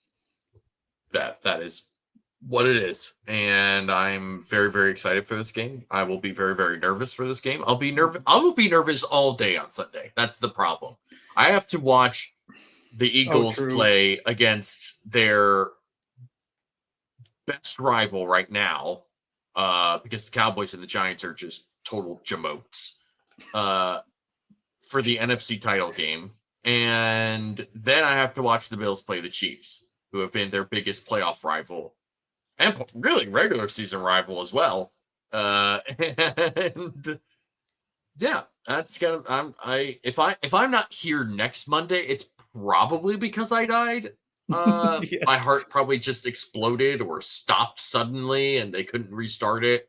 that is what it is. And I'm very, very excited for this game. I will be very, very nervous for this game. I will be nervous all day on Sunday. That's the problem. I have to watch the Eagles play against their best rival right now, because the Cowboys and the Giants are just total jamotes. For the NFC title game, and then I have to watch the Bills play the Chiefs, who have been their biggest playoff rival and really regular season rival as well. And yeah, that's gonna. If I'm not here next Monday, it's probably because I died. Yeah. My heart probably just exploded or stopped suddenly, and they couldn't restart it.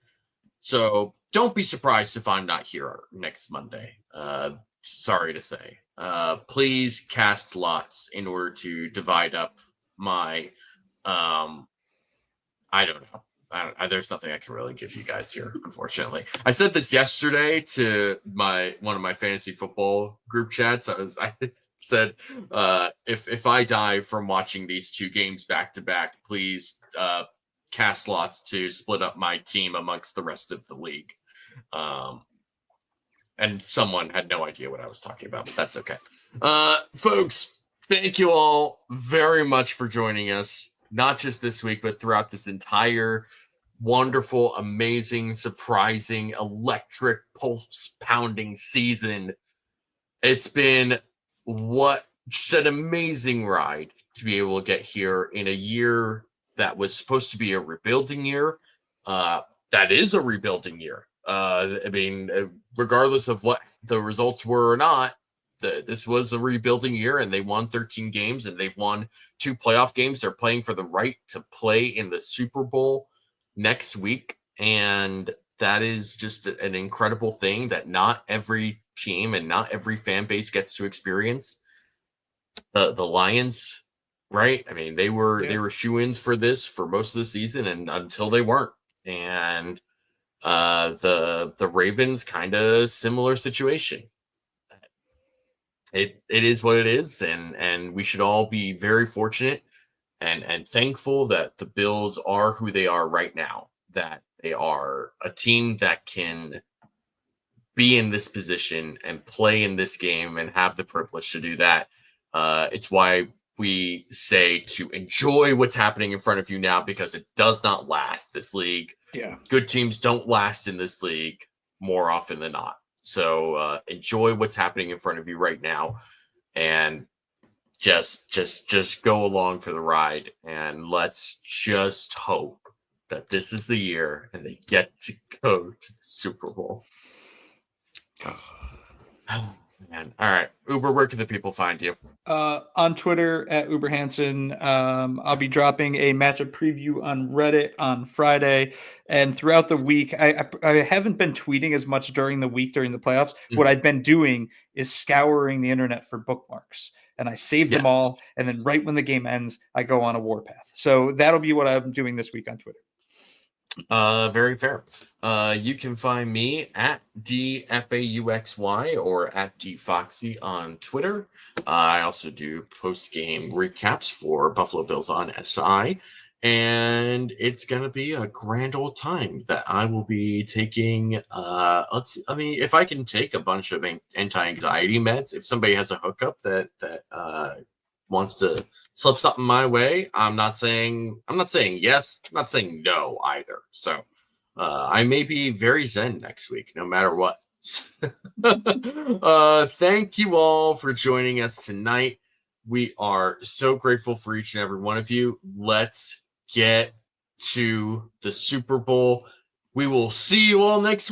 So don't be surprised if I'm not here next Monday. Sorry to say. Please cast lots in order to divide up my, I don't know. There's nothing I can really give you guys here, unfortunately. I said this yesterday to one of my fantasy football group chats. I said, if I die from watching these 2 games back to back, please cast lots to split up my team amongst the rest of the league. And someone had no idea what I was talking about, but that's okay. Folks, thank you all very much for joining us, not just this week, but throughout this entire wonderful, amazing, surprising, electric, pulse-pounding season. It's been just an amazing ride to be able to get here in a year that was supposed to be a rebuilding year. That is a rebuilding year. I mean, regardless of what the results were or not, this was a rebuilding year, and they won 13 games, and they've won 2 playoff games. They're playing for the right to play in the Super Bowl next week, and that is just an incredible thing that not every team and not every fan base gets to experience. The Lions, right? I mean, they were shoo-ins for this for most of the season, and until they weren't. And the Ravens, kind of similar situation. It is what it is, and we should all be very fortunate and thankful that the Bills are who they are right now, that they are a team that can be in this position and play in this game and have the privilege to do that. It's why we say to enjoy what's happening in front of you now, because it does not last. This league, good teams don't last in this league more often than not. So enjoy what's happening in front of you right now, and just go along for the ride. And let's just hope that this is the year and they get to go to the Super Bowl. Oh, man. All right. Uber, where can the people find you? On Twitter at UberHansen. I'll be dropping a matchup preview on Reddit on Friday, and throughout the week, I haven't been tweeting as much during the week during the playoffs. What I've been doing is scouring the internet for bookmarks, and I save them all, and then right when the game ends, I go on a warpath. So that'll be what I'm doing this week on Twitter. Very fair. You can find me at DFAUXY or at DFoxy on Twitter. I also do post-game recaps for Buffalo Bills on SI, and it's going to be a grand old time that I will be taking. If I can take a bunch of anti-anxiety meds, if somebody has a hookup that wants to slip something my way, I'm not saying yes, I'm not saying no either. So I may be very zen next week, no matter what. Thank you all for joining us tonight. We are so grateful for each and every one of you. Let's get to the Super Bowl. We will see you all next week.